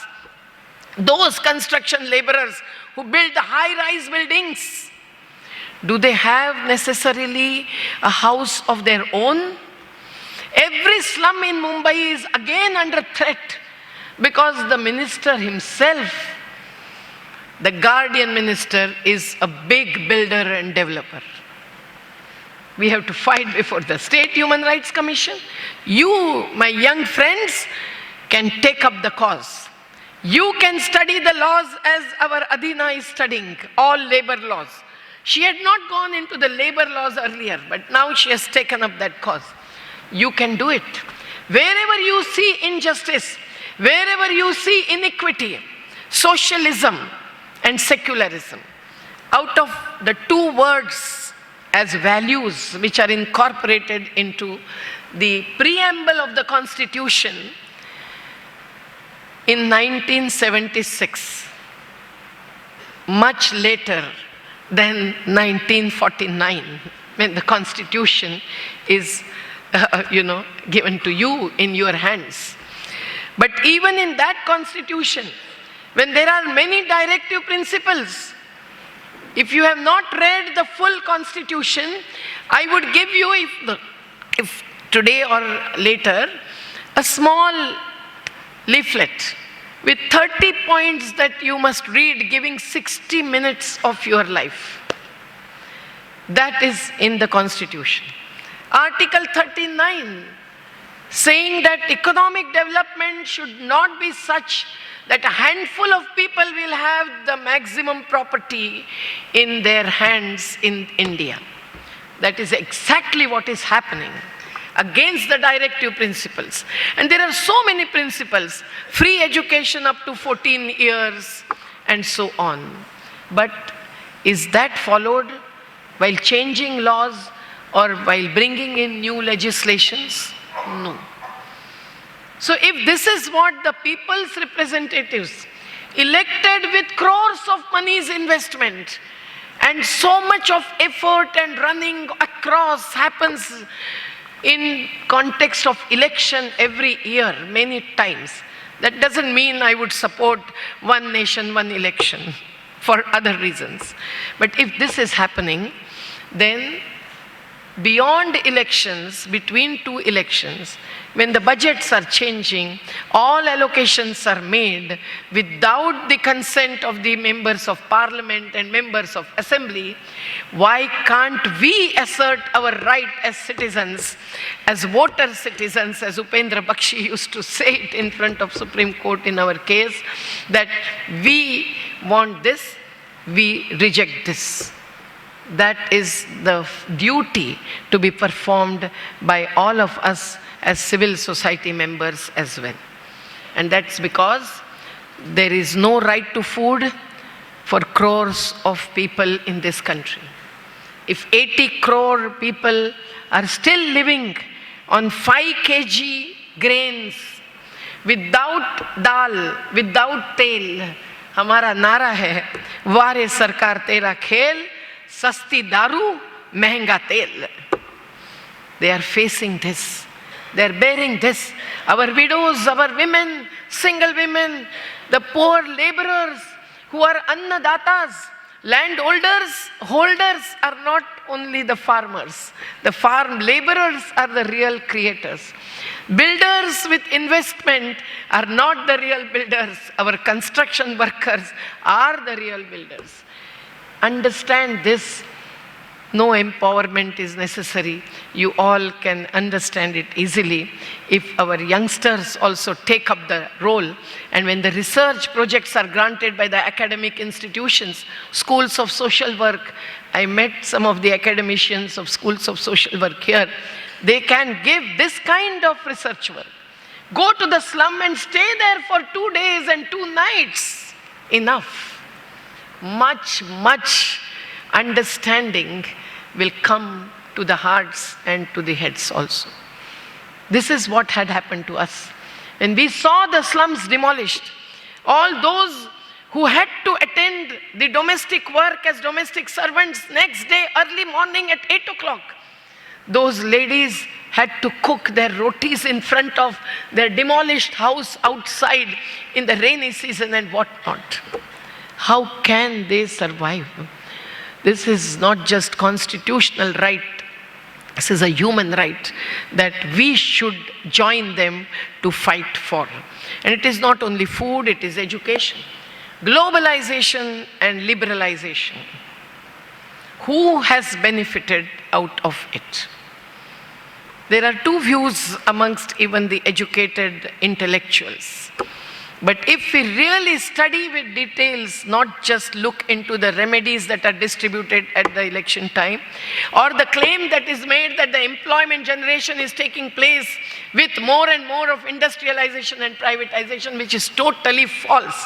Those construction laborers who build the high-rise buildings, do they have necessarily a house of their own? Every slum in Mumbai is again under threat because the minister himself, the guardian minister, is a big builder and developer. We have to fight before the State Human Rights Commission. You, my young friends, can take up the cause. You can study the laws as our Adina is studying, all labor laws. She had not gone into the labor laws earlier, but now she has taken up that cause. You can do it. Wherever you see injustice, wherever you see inequity, socialism and secularism, out of the two words as values which are incorporated into the preamble of the Constitution in 1976, much later than 1949, when the constitution is, given to you in your hands. But even in that constitution, when there are many directive principles, if you have not read the full constitution, I would give you, if today or later, a small leaflet with 30 points that you must read, giving 60 minutes of your life. That is in the constitution. Article 39, saying that economic development should not be such that a handful of people will have the maximum property in their hands in India. That is exactly what is happening against the directive principles. And there are so many principles, free education up to 14 years and so on. But is that followed while changing laws or while bringing in new legislations? No. So if this is what the people's representatives, elected with crores of money's investment and so much of effort and running across happens in context of election every year, many times, that doesn't mean I would support one nation, one election for other reasons. But if this is happening, then beyond elections, between two elections, when the budgets are changing, all allocations are made without the consent of the members of parliament and members of assembly, why can't we assert our right as citizens, as voter citizens, as Upendra Bakshi used to say it in front of Supreme Court in our case, that we want this, we reject this. That is the duty to be performed by all of us as civil society members as well. And that's because there is no right to food for crores of people in this country. If 80 crore people are still living on 5 kg grains, without dal, without tel, हमारा नारा है, वारे सरकार तेरा खेल, सस्ती दारू, महंगा तेल. They are facing this. They are bearing this. Our widows, our women, single women, the poor laborers who are annadatas, holders are not only the farmers. The farm laborers are the real creators. Builders with investment are not the real builders. Our construction workers are the real builders. Understand this. No empowerment is necessary. You all can understand it easily if our youngsters also take up the role. And when the research projects are granted by the academic institutions, schools of social work, I met some of the academicians of schools of social work here, they can give this kind of research work. Go to the slum and stay there for 2 days and 2 nights. Enough. Much understanding will come to the hearts and to the heads also. This is what had happened to us. When we saw the slums demolished, all those who had to attend the domestic work as domestic servants next day early morning at 8 o'clock, those ladies had to cook their rotis in front of their demolished house outside in the rainy season and whatnot. How can they survive? This is not just constitutional right. This is a human right that we should join them to fight for. And it is not only food, it is education. Globalization and liberalization. Who has benefited out of it? There are two views amongst even the educated intellectuals. But if we really study with details, not just look into the remedies that are distributed at the election time, or the claim that is made that the employment generation is taking place with more and more of industrialization and privatization, which is totally false.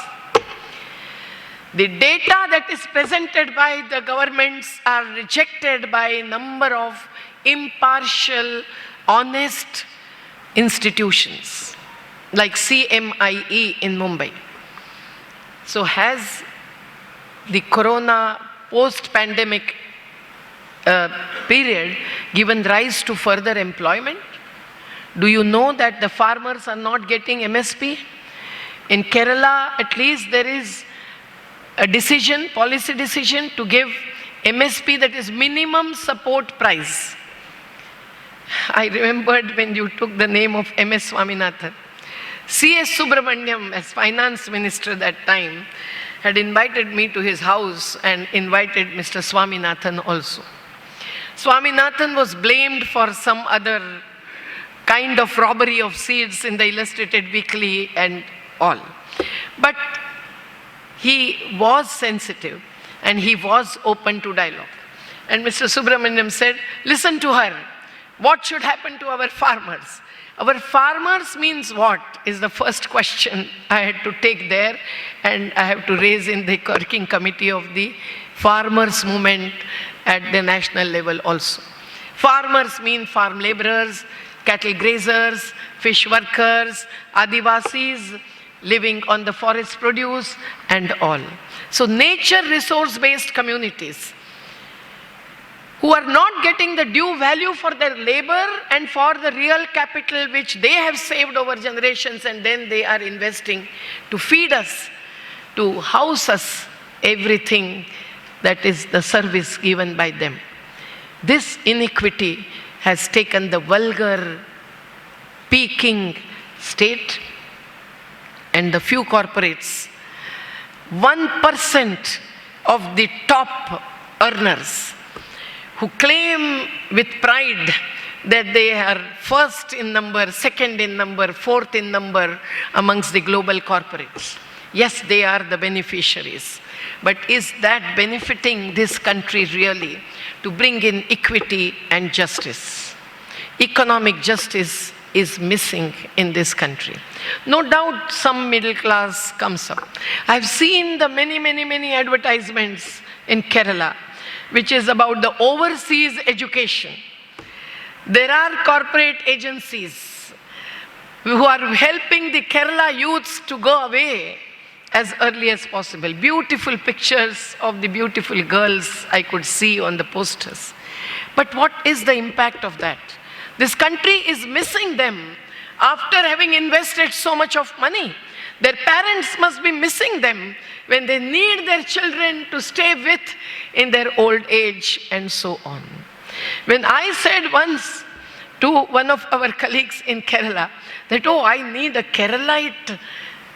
The data that is presented by the governments are rejected by a number of impartial, honest institutions, like CMIE in Mumbai. So has the corona post-pandemic period given rise to further employment? Do you know that the farmers are not getting MSP? In Kerala, at least there is a decision, policy decision to give MSP, that is minimum support price. I remembered when you took the name of M.S. Swaminathan. C.S. Subramaniam, as finance minister that time, had invited me to his house and invited Mr. Swaminathan also. Swaminathan was blamed for some other kind of robbery of seeds in the Illustrated Weekly and all. But he was sensitive and he was open to dialogue. And Mr. Subramaniam said, listen to her. What should happen to our farmers? Our farmers means what is the first question I had to take there, and I have to raise in the working committee of the farmers movement at the national level also. Farmers mean farm laborers, cattle grazers, fish workers, Adivasis living on the forest produce and all. So nature resource-based communities who are not getting the due value for their labor and for the real capital which they have saved over generations, and then they are investing to feed us, to house us, everything that is the service given by them. This inequity has taken the vulgar, peaking state and the few corporates. 1% of the top earners who claim with pride that they are first in number, second in number, fourth in number amongst the global corporates. Yes, they are the beneficiaries. But is that benefiting this country really to bring in equity and justice? Economic justice is missing in this country. No doubt some middle class comes up. I've seen the many advertisements in Kerala, which is about the overseas education. There are corporate agencies who are helping the Kerala youths to go away as early as possible. Beautiful pictures of the beautiful girls I could see on the posters. But what is the impact of that? This country is missing them after having invested so much of money. Their parents must be missing them when they need their children to stay with in their old age and so on. When I said once to one of our colleagues in Kerala that, oh, I need a Keralite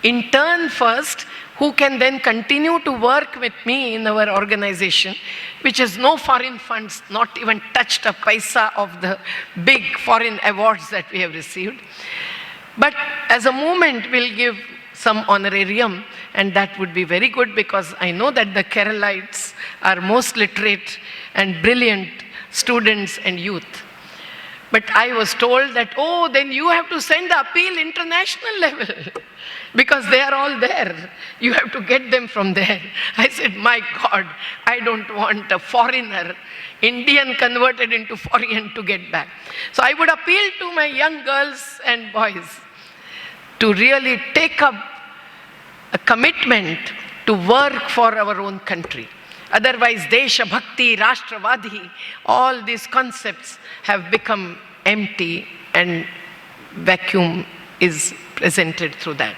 intern first who can then continue to work with me in our organization, which has no foreign funds, not even touched a paisa of the big foreign awards that we have received. But as a movement, we'll give some honorarium, and that would be very good, because I know that the Keralites are most literate and brilliant students and youth. But I was told that, oh, then you have to send the appeal international level because they are all there. You have to get them from there. I said, my God, I don't want a foreigner, Indian converted into foreign, to get back. So I would appeal to my young girls and boys to really take up a commitment to work for our own country. Otherwise, Desha Bhakti, Rashtravadi, all these concepts have become empty, and vacuum is presented through that.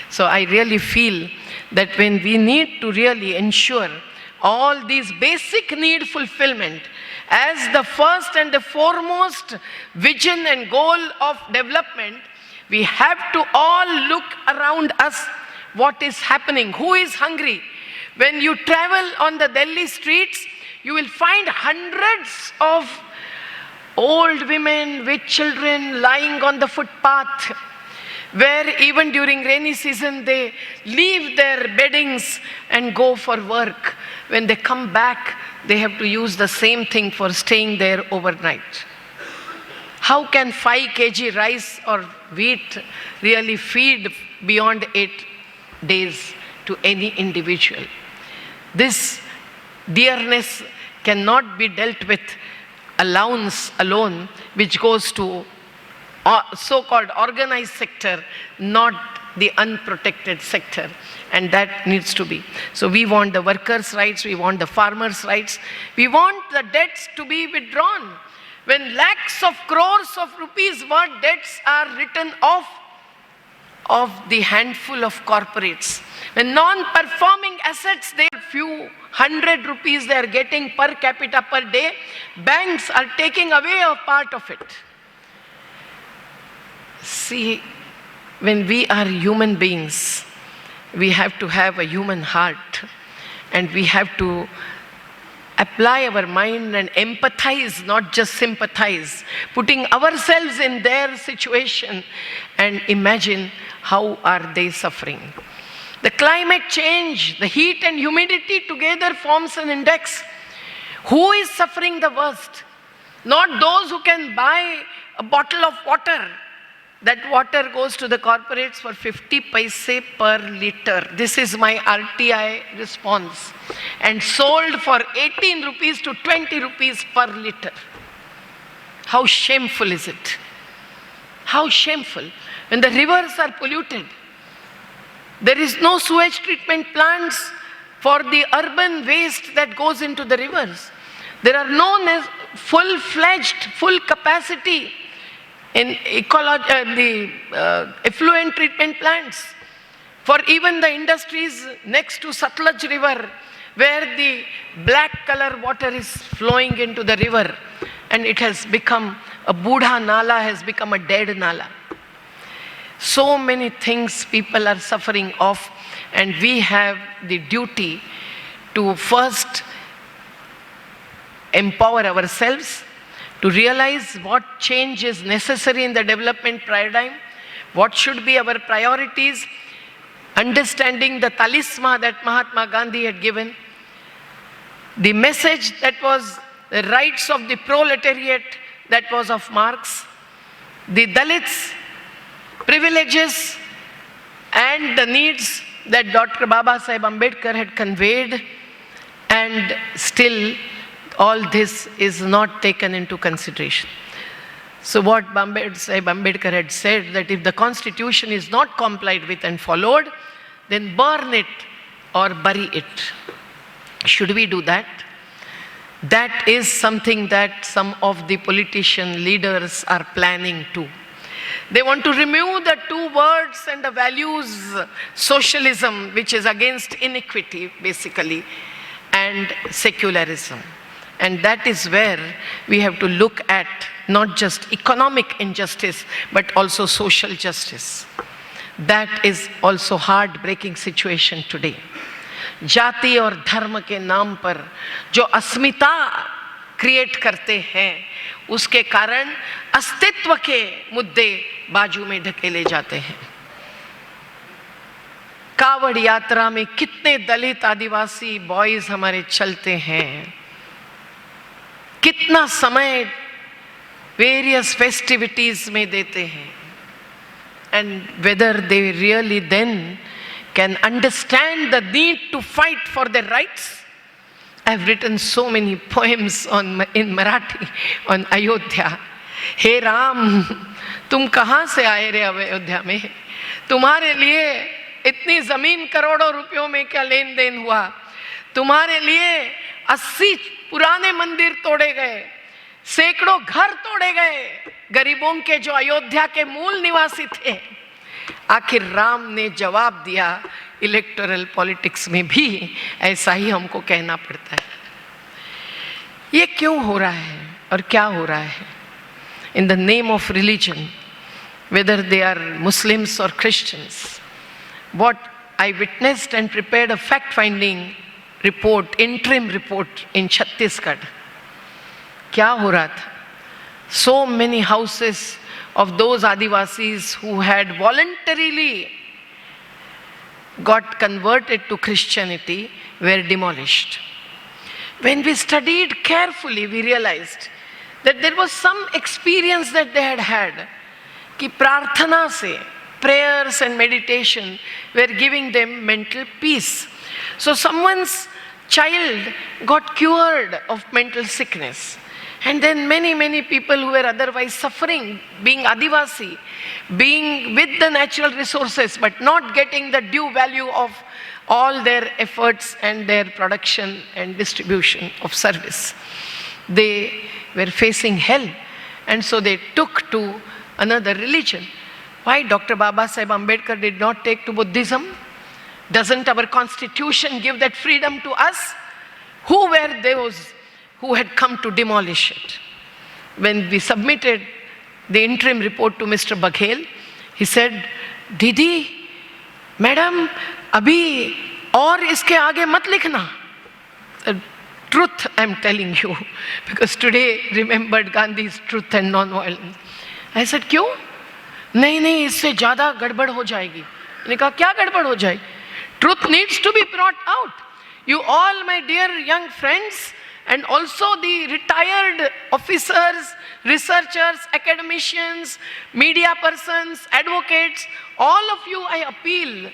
So I really feel that when we need to really ensure all these basic need fulfillment as the first and the foremost vision and goal of development, we have to all look around us. What is happening? Who is hungry? When you travel on the Delhi streets, you will find hundreds of old women with children lying on the footpath, where even during rainy season they leave their beddings and go for work. When they come back, they have to use the same thing for staying there overnight. How can 5 kg rice or wheat really feed beyond 8 days to any individual? This dearness cannot be dealt with allowance alone, which goes to so-called organized sector, not the unprotected sector, and that needs to be. So we want the workers' rights, we want the farmers' rights, we want the debts to be withdrawn. When lakhs of crores of rupees worth debts are written off of the handful of corporates, when non-performing assets, they are few hundred rupees they are getting per capita per day, banks are taking away a part of it. See, when we are human beings, we have to have a human heart, and we have to apply our mind and empathize, not just sympathize, putting ourselves in their situation and imagine how are they suffering. The climate change, the heat and humidity together forms an index. Who is suffering the worst? Not those who can buy a bottle of water. That water goes to the corporates for 50 paise per liter. This is my RTI response. And sold for 18 rupees to 20 rupees per liter. How shameful is it? How shameful. When the rivers are polluted, there is no sewage treatment plants for the urban waste that goes into the rivers. There are no full-fledged, full capacity in the effluent treatment plants for even the industries next to Satluj River, where the black color water is flowing into the river, and it has become a Budha Nala, has become a dead Nala. So many things people are suffering of, and we have the duty to first empower ourselves, to realize what change is necessary in the development paradigm, what should be our priorities, understanding the talisma that Mahatma Gandhi had given, the message that was the rights of the proletariat that was of Marx, the Dalits' privileges and the needs that Dr. Baba Saheb Ambedkar had conveyed, and still all this is not taken into consideration. So what Saheb Ambedkar had said, that if the constitution is not complied with and followed, then burn it or bury it. Should we do that? That is something that some of the politician leaders are planning to. They want to remove the two words and the values, socialism, which is against inequity basically, and secularism. And that is where we have to look at not just economic injustice, but also social justice. That is also heartbreaking situation today. जाति और धर्म के नाम पर जो अस्मिता create करते हैं, उसके कारण अस्तित्व के मुद्दे बाजू में ढकेले जाते हैं. कावड़ यात्रा में कितने दलित आदिवासी बॉयज हमारे चलते हैं, कितना समय वेरियस फेस्टिविटीज में देते हैं, and whether they really then can understand the need to fight for their rights. I have written so many poems in Marathi on Ayodhya. हे राम, तुम कहाँ से आए रे अयोध्या में? तुम्हारे लिए इतनी जमीन करोड़ों रुपयों में क्या लेन देन हुआ? तुम्हारे लिए 80 पुराने मंदिर तोड़े गए, सैकड़ों घर तोड़े गए, गरीबों के जो अयोध्या के मूल निवासी थे. आखिर राम ने जवाब दिया, इलेक्टोरल पॉलिटिक्स में भी ऐसा ही हमको कहना पड़ता है. ये क्यों हो रहा है और क्या हो रहा है? In the name of religion, whether they are Muslims or Christians. What I witnessed and prepared a fact-finding report, interim report in Chhattisgarh. क्या हो रहा था? So many houses of those Adivasis who had voluntarily got converted to Christianity were demolished. When we studied carefully, we realized that there was some experience that they had had, कि प्रार्थना से, prayers and meditation were giving them mental peace. So someone's child got cured of mental sickness, And then many people who were otherwise suffering, being Adivasi, being with the natural resources, but not getting the due value of all their efforts and their production and distribution of service. They were facing hell, and so they took to another religion. Why Dr. Baba Saheb Ambedkar did not take to Buddhism? Doesn't our constitution give that freedom to us? Who were those who had come to demolish it? When we submitted the interim report to Mr. Baghel, he said, Didi, madam, abhi aur iske aage mat likhna. The truth I'm telling you, because today remembered Gandhi's truth and non-violence. I said, क्यों? नहीं, इससे ज़्यादा गड़बड़ हो जाएगी. मैंने कहा, क्या गड़बड़ हो जाएगी? Truth needs to be brought out. You all, my dear young friends, and also the retired officers, researchers, academicians, media persons, advocates, all of you, I appeal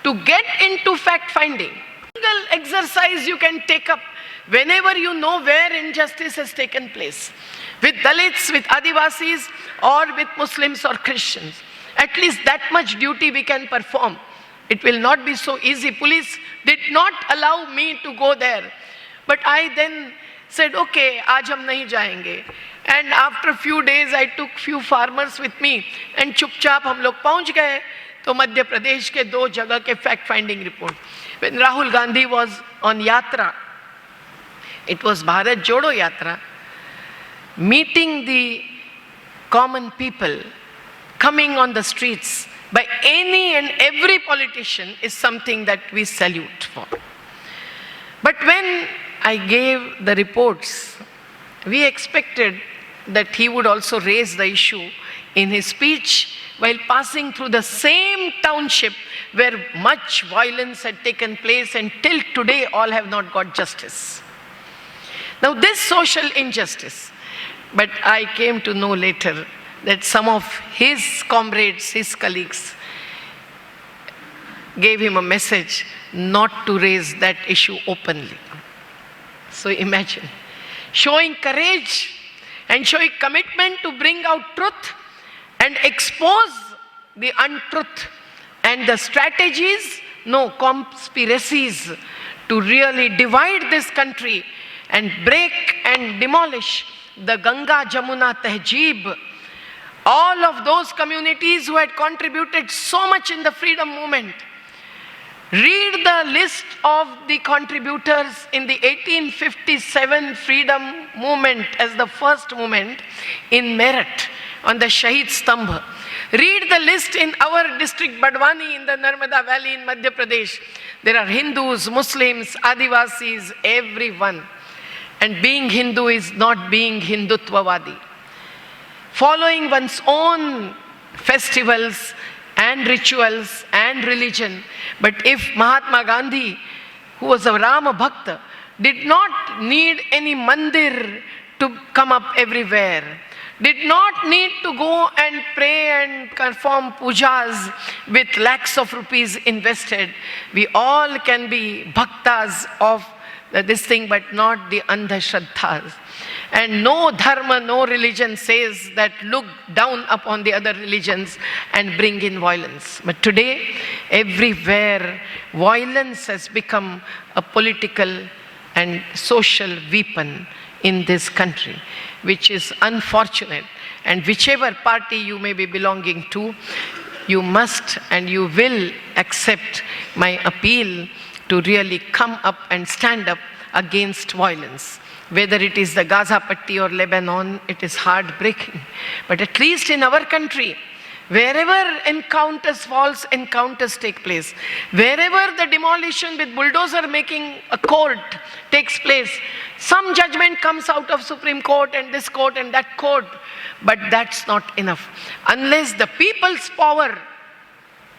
to get into fact-finding. Single exercise you can take up whenever you know where injustice has taken place, with Dalits, with Adivasis, or with Muslims or Christians. At least that much duty we can perform. It will not be so easy. Police did not allow me to go there. But I then said, okay, aaj hum nahi jayenge. And after a few days, I took few farmers with me, and chupchap hum log pahunch gaye to Madhya Pradesh ke 2 jagah ke fact-finding report. When Rahul Gandhi was on yatra, it was Bharat Jodo Yatra, meeting the common people, coming on the streets by any and every politician is something that we salute for. But when I gave the reports, we expected that he would also raise the issue in his speech while passing through the same township where much violence had taken place, and till today all have not got justice. Now this social injustice, but I came to know later that some of his comrades, his colleagues, gave him a message not to raise that issue openly. So imagine, showing courage and showing commitment to bring out truth and expose the untruth and the strategies, no, conspiracies to really divide this country and break and demolish the Ganga Jamuna Tehzeeb. All of those communities who had contributed so much in the freedom movement. Read the list of the contributors in the 1857 freedom movement as the first movement in Meerut on the Shahid Stambh. Read the list in our district Badwani in the Narmada Valley in Madhya Pradesh. There are Hindus, Muslims, Adivasis, everyone. And being Hindu is not being Hindutvavadi. Following one's own festivals and rituals and religion. But if Mahatma Gandhi, who was a Rama Bhakta, did not need any mandir to come up everywhere, did not need to go and pray and perform pujas with lakhs of rupees invested, we all can be bhaktas of this thing, but not the andhashraddhas. And no dharma, no religion says that look down upon the other religions and bring in violence. But today, everywhere, violence has become a political and social weapon in this country, which is unfortunate. And whichever party you may be belonging to, you must and you will accept my appeal to really come up and stand up against violence. Whether it is the Gaza Patti or Lebanon, it is heartbreaking. But at least in our country, wherever false encounters take place, wherever the demolition with bulldozer making a court takes place, some judgment comes out of Supreme Court and this court and that court, but that's not enough. Unless the people's power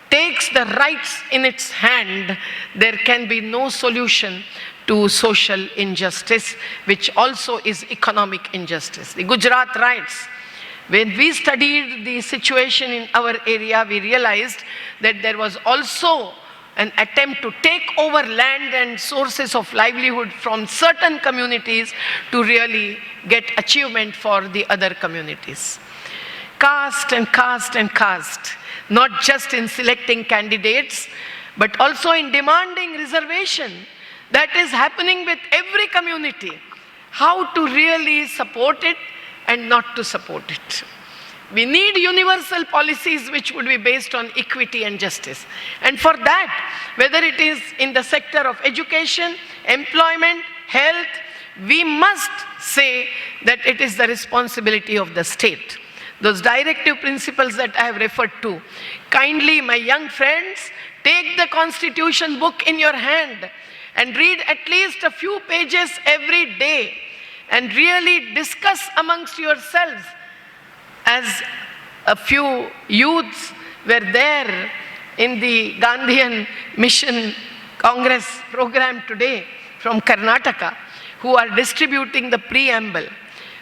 takes the rights in its hand, there can be no solution to social injustice, which also is economic injustice. The Gujarat riots, when we studied the situation in our area, we realized that there was also an attempt to take over land and sources of livelihood from certain communities to really get achievement for the other communities. Caste and caste and caste, not just in selecting candidates, but also in demanding reservation that is happening with every community. How to really support it and not to support it. We need universal policies which would be based on equity and justice. And for that, whether it is in the sector of education, employment, health, we must say that it is the responsibility of the state. Those directive principles that I have referred to. Kindly, my young friends, take the Constitution book in your hand and read at least a few pages every day and really discuss amongst yourselves. As a few youths were there in the Gandhian Mission Congress program today from Karnataka, who are distributing the preamble.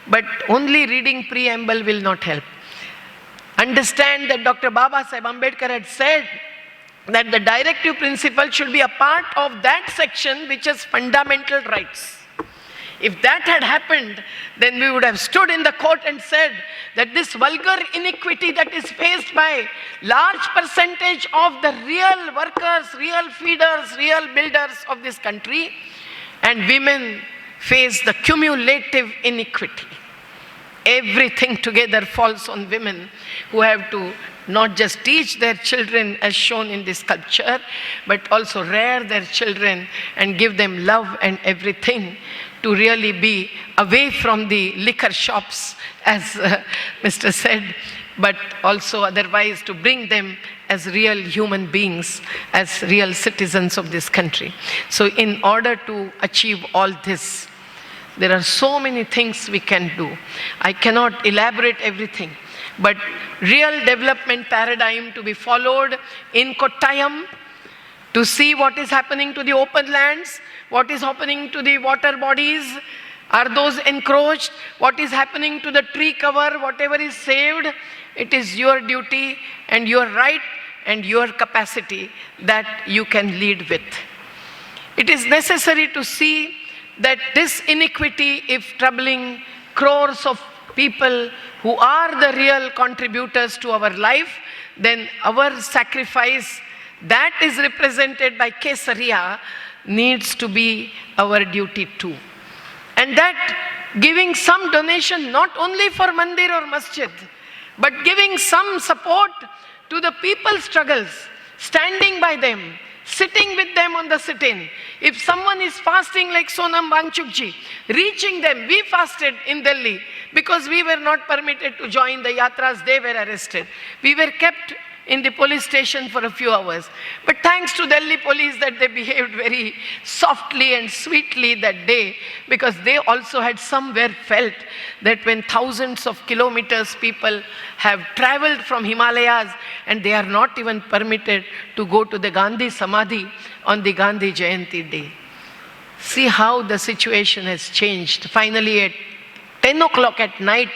But only reading preamble will not help. Understand that Dr. Baba Saheb Ambedkar had said that the directive principle should be a part of that section which is fundamental rights. If that had happened, then we would have stood in the court and said that this vulgar inequity that is faced by large percentage of the real workers, real feeders, real builders of this country, and women face the cumulative inequity. Everything together falls on women who have to not just teach their children as shown in this sculpture, but also rear their children and give them love and everything to really be away from the liquor shops, as Mr. said, but also otherwise to bring them as real human beings, as real citizens of this country. So in order to achieve all this, there are so many things we can do. I cannot elaborate everything, but real development paradigm to be followed in Kottayam, to see what is happening to the open lands, what is happening to the water bodies, are those encroached, what is happening to the tree cover, whatever is saved. It is your duty and your right and your capacity that you can lead with. It is necessary to see that this inequity, if troubling crores of people who are the real contributors to our life, then our sacrifice that is represented by Kesariya needs to be our duty too. And that giving some donation not only for mandir or masjid, but giving some support to the people's struggles, standing by them, sitting with them on the sit-in. If someone is fasting like Sonam Wangchukji, reaching them, we fasted in Delhi because we were not permitted to join the yatras, they were arrested. We were kept in the police station for a few hours. But thanks to Delhi police that they behaved very softly and sweetly that day, because they also had somewhere felt that when thousands of kilometers people have traveled from Himalayas and they are not even permitted to go to the Gandhi Samadhi on the Gandhi Jayanti day. See how the situation has changed. Finally at 10 o'clock at night,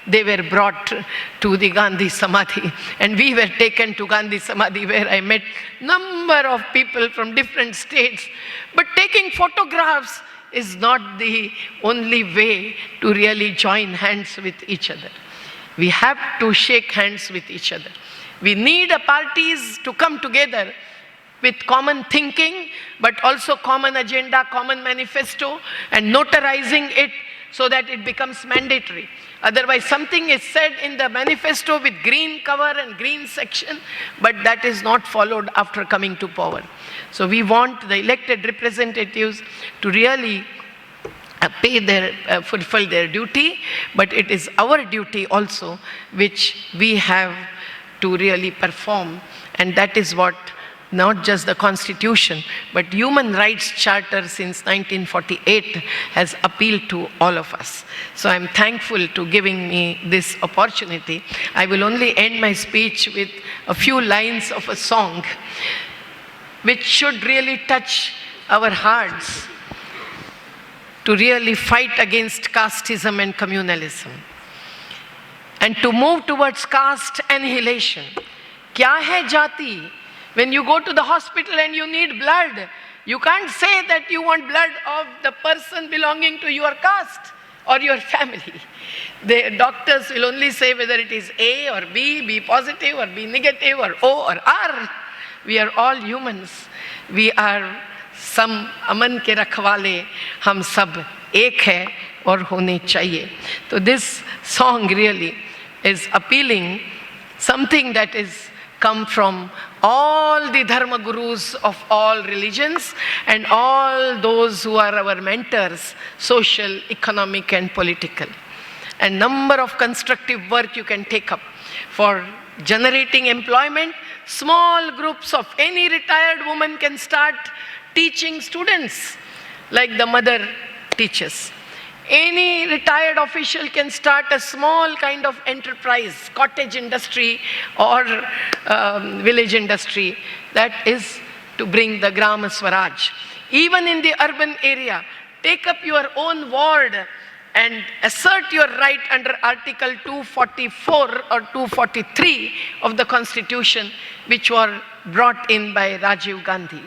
they were brought to the Gandhi Samadhi, and we were taken to Gandhi Samadhi, where I met number of people from different states. But taking photographs is not the only way to really join hands with each other. We have to shake hands with each other. We need parties to come together with common thinking, but also common agenda, common manifesto, and notarizing it so that it becomes mandatory. Otherwise, something is said in the manifesto with green cover and green section, but that is not followed after coming to power. So we want the elected representatives to really fulfill their duty, but it is our duty also which we have to really perform, and that is what not just the Constitution, but Human Rights Charter since 1948 has appealed to all of us. So I'm thankful to giving me this opportunity. I will only end my speech with a few lines of a song which should really touch our hearts to really fight against casteism and communalism and to move towards caste annihilation. Kya hai jati? When you go to the hospital and you need blood, you can't say that you want blood of the person belonging to your caste. or your family. The doctors will only say whether it is A or B positive or B negative or O or R. We are all humans. We are some aman ke rakhwale, hum sab ek hai aur hone chahiye. So this song really is appealing something that is come from all the dharma gurus of all religions and all those who are our mentors, social, economic and political. And number of constructive work you can take up for generating employment. Small groups of any retired woman can start teaching students like the mother teaches. Any retired official can start a small kind of enterprise, cottage industry or village industry, that is to bring the Gram Swaraj. Even in the urban area, take up your own ward and assert your right under Article 244 or 243 of the Constitution, which were brought in by Rajiv Gandhi,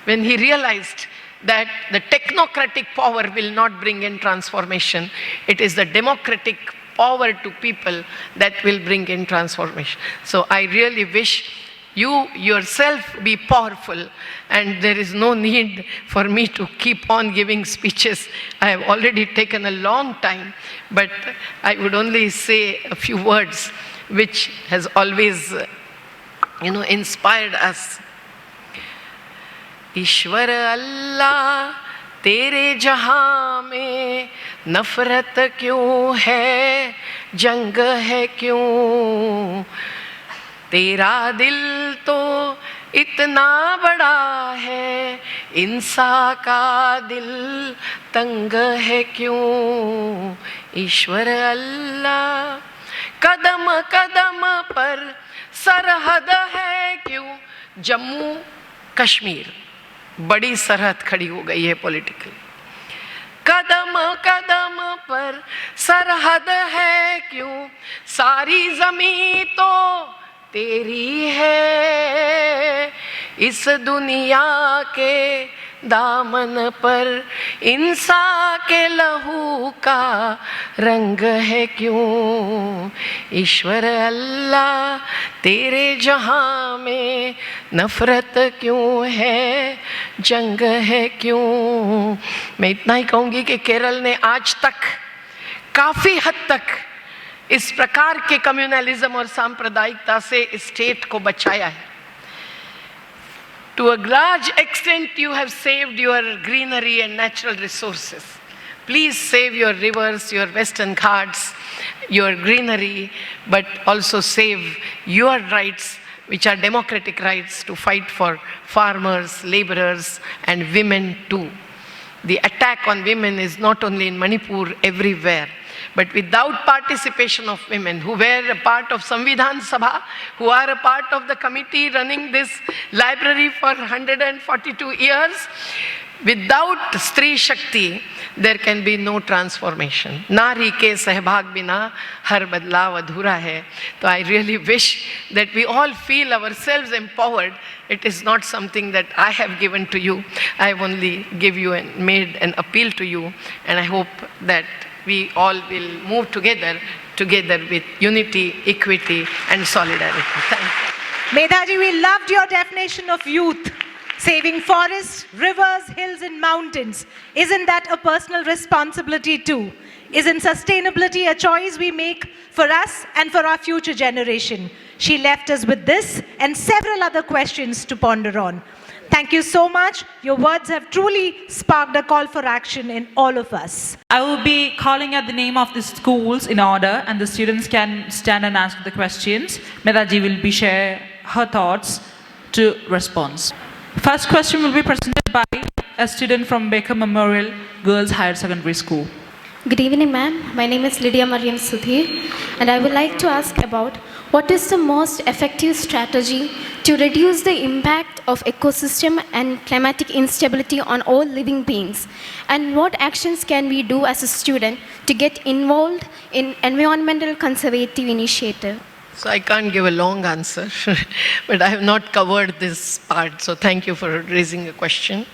when he realized that the technocratic power will not bring in transformation. It is the democratic power to people that will bring in transformation. So I really wish you yourself be powerful, and there is no need for me to keep on giving speeches. I have already taken a long time, but I would only say a few words which has always inspired us. ईश्वर अल्लाह तेरे जहां में नफरत क्यों है, जंग है क्यों, तेरा दिल तो इतना बड़ा है, इंसान का दिल तंग है क्यों, ईश्वर अल्लाह कदम कदम पर सरहद है क्यों. जम्मू कश्मीर बड़ी सरहद खड़ी हो गई है पॉलिटिकल. कदम कदम पर सरहद है क्यों, सारी जमीन तो तेरी है, इस दुनिया के दामन पर इंसान के लहू का रंग है क्यों, ईश्वर अल्लाह तेरे जहां में नफरत क्यों है, जंग है क्यों. मैं इतना ही कहूँगी कि केरल ने आज तक काफ़ी हद तक इस प्रकार के कम्युनलिज्म और सांप्रदायिकता से स्टेट को बचाया है. To a large extent you have saved your greenery and natural resources. Please save your rivers, your western ghats, your greenery, but also save your rights, which are democratic rights, to fight for farmers, laborers and women too. The attack on women is not only in Manipur, everywhere. But without participation of women who were a part of Samvidhan Sabha, who are a part of the committee running this library for 142 years, without Stri Shakti, there can be no transformation. Nari ke sahbag bina har badlav adhura hai. So I really wish that we all feel ourselves empowered. It is not something that I have given to you. I have only give you and made an appeal to you, and I hope that we all will move together with unity, equity and solidarity. Thank you. Medhaji, we loved your definition of youth. Saving forests, rivers, hills and mountains. Isn't that a personal responsibility too? Isn't sustainability a choice we make for us and for our future generation? She left us with this and several other questions to ponder on. Thank you so much. Your words have truly sparked a call for action in all of us. I will be calling out the name of the schools in order, and the students can stand and ask the questions. Medhaji will be share her thoughts to response. First question will be presented by a student from Baker Memorial Girls Higher Secondary School. Good evening, ma'am. My name is Lydia Mariam Sudhir, and I would like to ask about what is the most effective strategy to reduce the impact of ecosystem and climatic instability on all living beings, and what actions can we do as a student to get involved in environmental conservative initiative? So I can't give a long answer, but I have not covered this part, so thank you for raising a question.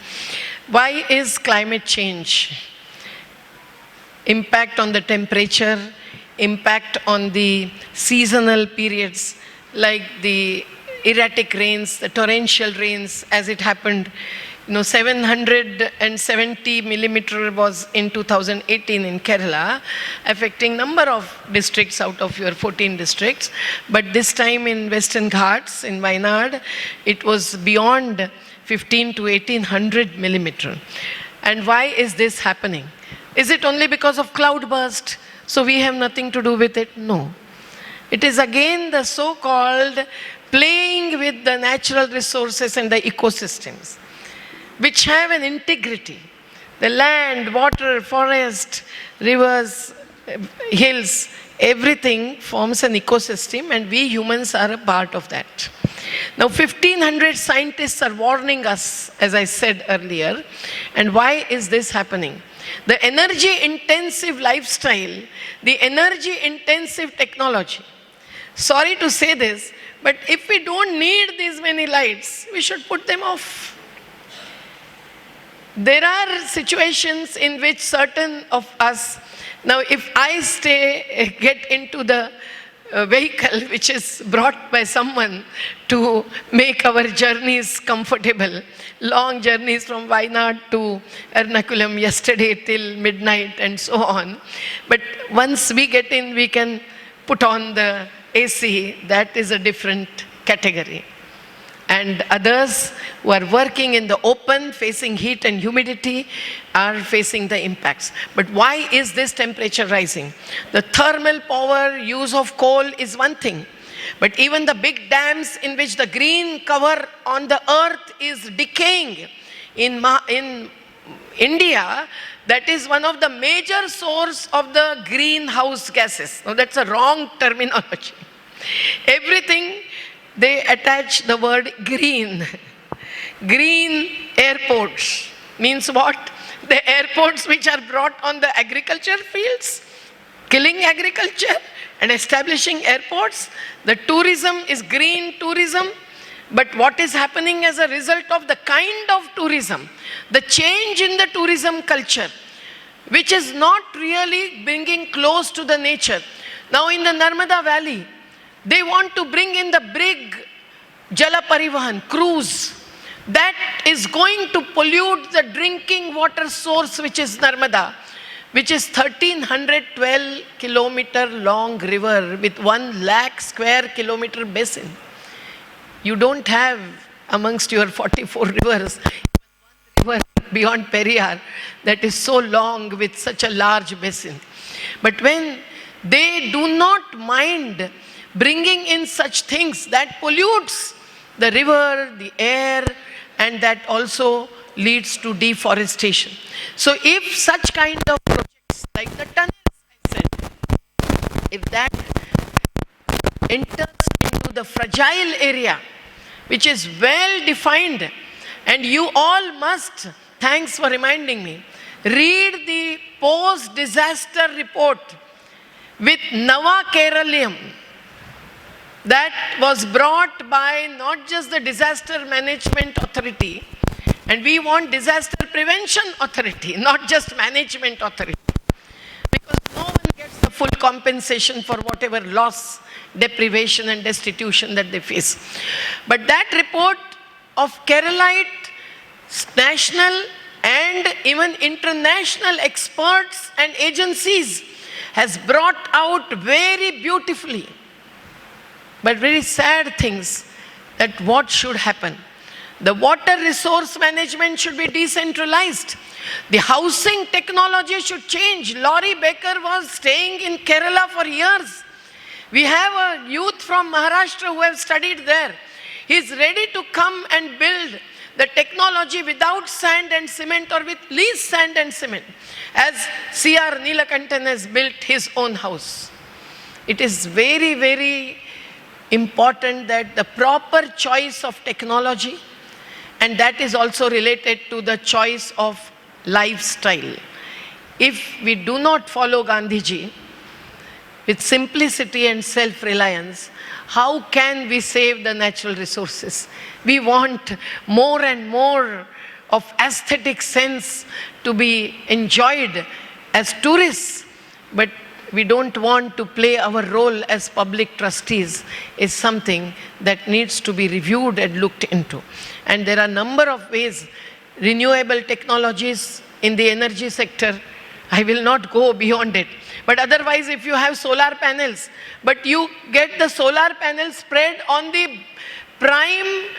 Why is climate change impact on the temperature, impact on the seasonal periods like the erratic rains, the torrential rains as it happened. 770 millimeter was in 2018 in Kerala, affecting number of districts out of your 14 districts. But this time in Western Ghats, in Wayanad, it was beyond 15 to 1800 millimeter. And why is this happening? Is it only because of cloudburst? So we have nothing to do with it? No. It is again the so-called playing with the natural resources and the ecosystems, which have an integrity. The land, water, forest, rivers, hills, everything forms an ecosystem, and we humans are a part of that. Now 1500 scientists are warning us, as I said earlier. And why is this happening? The energy intensive lifestyle, the energy intensive technology. Sorry to say this, but if we don't need these many lights, we should put them off. There are situations in which certain of us, now if I get into the vehicle which is brought by someone to make our journeys comfortable, long journeys from Wayanad to Ernakulam yesterday till midnight and so on. But once we get in, we can put on the AC, that is a different category. And others who are working in the open, facing heat and humidity, are facing the impacts. But why is this temperature rising? The thermal power use of coal is one thing. But even the big dams in which the green cover on the earth is decaying. In India, that is one of the major source of the greenhouse gases. Now that's a wrong terminology. Everything, they attach the word green. Green airports means what? The airports which are brought on the agriculture fields, killing agriculture and establishing airports. The tourism is green tourism. But what is happening as a result of the kind of tourism, the change in the tourism culture, which is not really bringing close to the nature. Now in the Narmada Valley, they want to bring in the brig Jala Parivahan, cruise, that is going to pollute the drinking water source, which is Narmada, which is 1312 kilometer long river with 1 lakh square kilometer basin. You don't have amongst your 44 rivers, one river beyond Periyar that is so long with such a large basin. But when they do not mind bringing in such things that pollutes the river, the air, and that also leads to deforestation. So if such kind of projects like the tunnels I said, if that enters into the fragile area, which is well defined, and you all must, thanks for reminding me, read the post-disaster report with Nava Keralium that was brought by not just the Disaster Management Authority, and we want Disaster Prevention Authority, not just Management Authority, because no one gets the full compensation for whatever loss, deprivation and destitution that they face. But that report of Keralite, national and even international experts and agencies has brought out very beautifully, but very sad things, that what should happen. The water resource management should be decentralized. The housing technology should change. Laurie Baker was staying in Kerala for years. We have a youth from Maharashtra who have studied there. He's ready to come and build the technology without sand and cement or with least sand and cement, as C.R. Neelakantan has built his own house. It is very, very important that the proper choice of technology, and that is also related to the choice of lifestyle. If we do not follow Gandhiji with simplicity and self-reliance, how can we save the natural resources? We want more and more of aesthetic sense to be enjoyed as tourists, but we don't want to play our role as public trustees is something that needs to be reviewed and looked into. And there are a number of ways, renewable technologies in the energy sector. I will not go beyond it. But otherwise, if you have solar panels, but you get the solar panels spread on the prime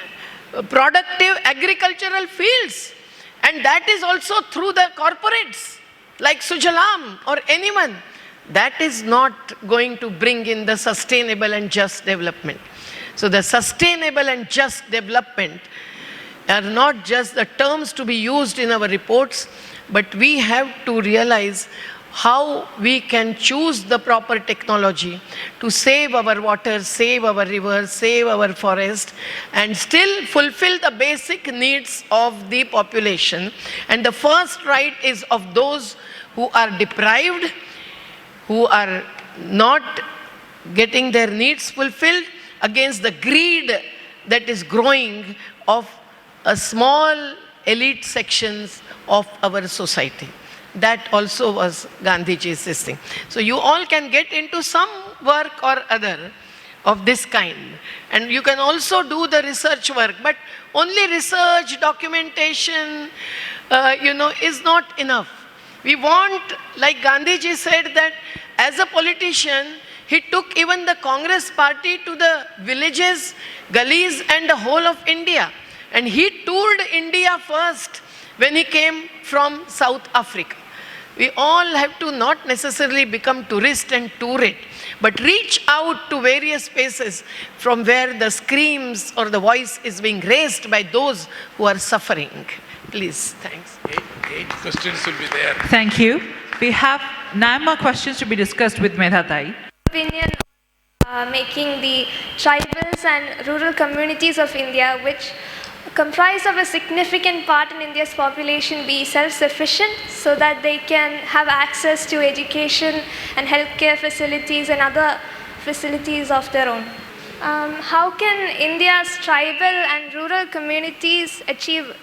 productive agricultural fields, and that is also through the corporates like Sujalam or anyone, that is not going to bring in the sustainable and just development. So the sustainable and just development are not just the terms to be used in our reports, but we have to realize how we can choose the proper technology to save our water, save our rivers, save our forest, and still fulfill the basic needs of the population. And the first right is of those who are deprived, who are not getting their needs fulfilled, against the greed that is growing of a small elite sections of our society. That also was Gandhiji's this thing. So you all can get into some work or other of this kind. And you can also do the research work, but only research, documentation, is not enough. We want, like Gandhiji said, that as a politician, he took even the Congress party to the villages, gullies, and the whole of India. And he toured India first when he came from South Africa. We all have to not necessarily become tourist and tour it, but reach out to various places from where the screams or the voice is being raised by those who are suffering. Please, thanks. Eight questions will be there. Thank you. We have 9 more questions to be discussed with Medha Dai. Opinion making the tribals and rural communities of India, which comprise of a significant part in India's population, be self-sufficient so that they can have access to education and healthcare facilities and other facilities of their own. How can India's tribal and rural communities achieve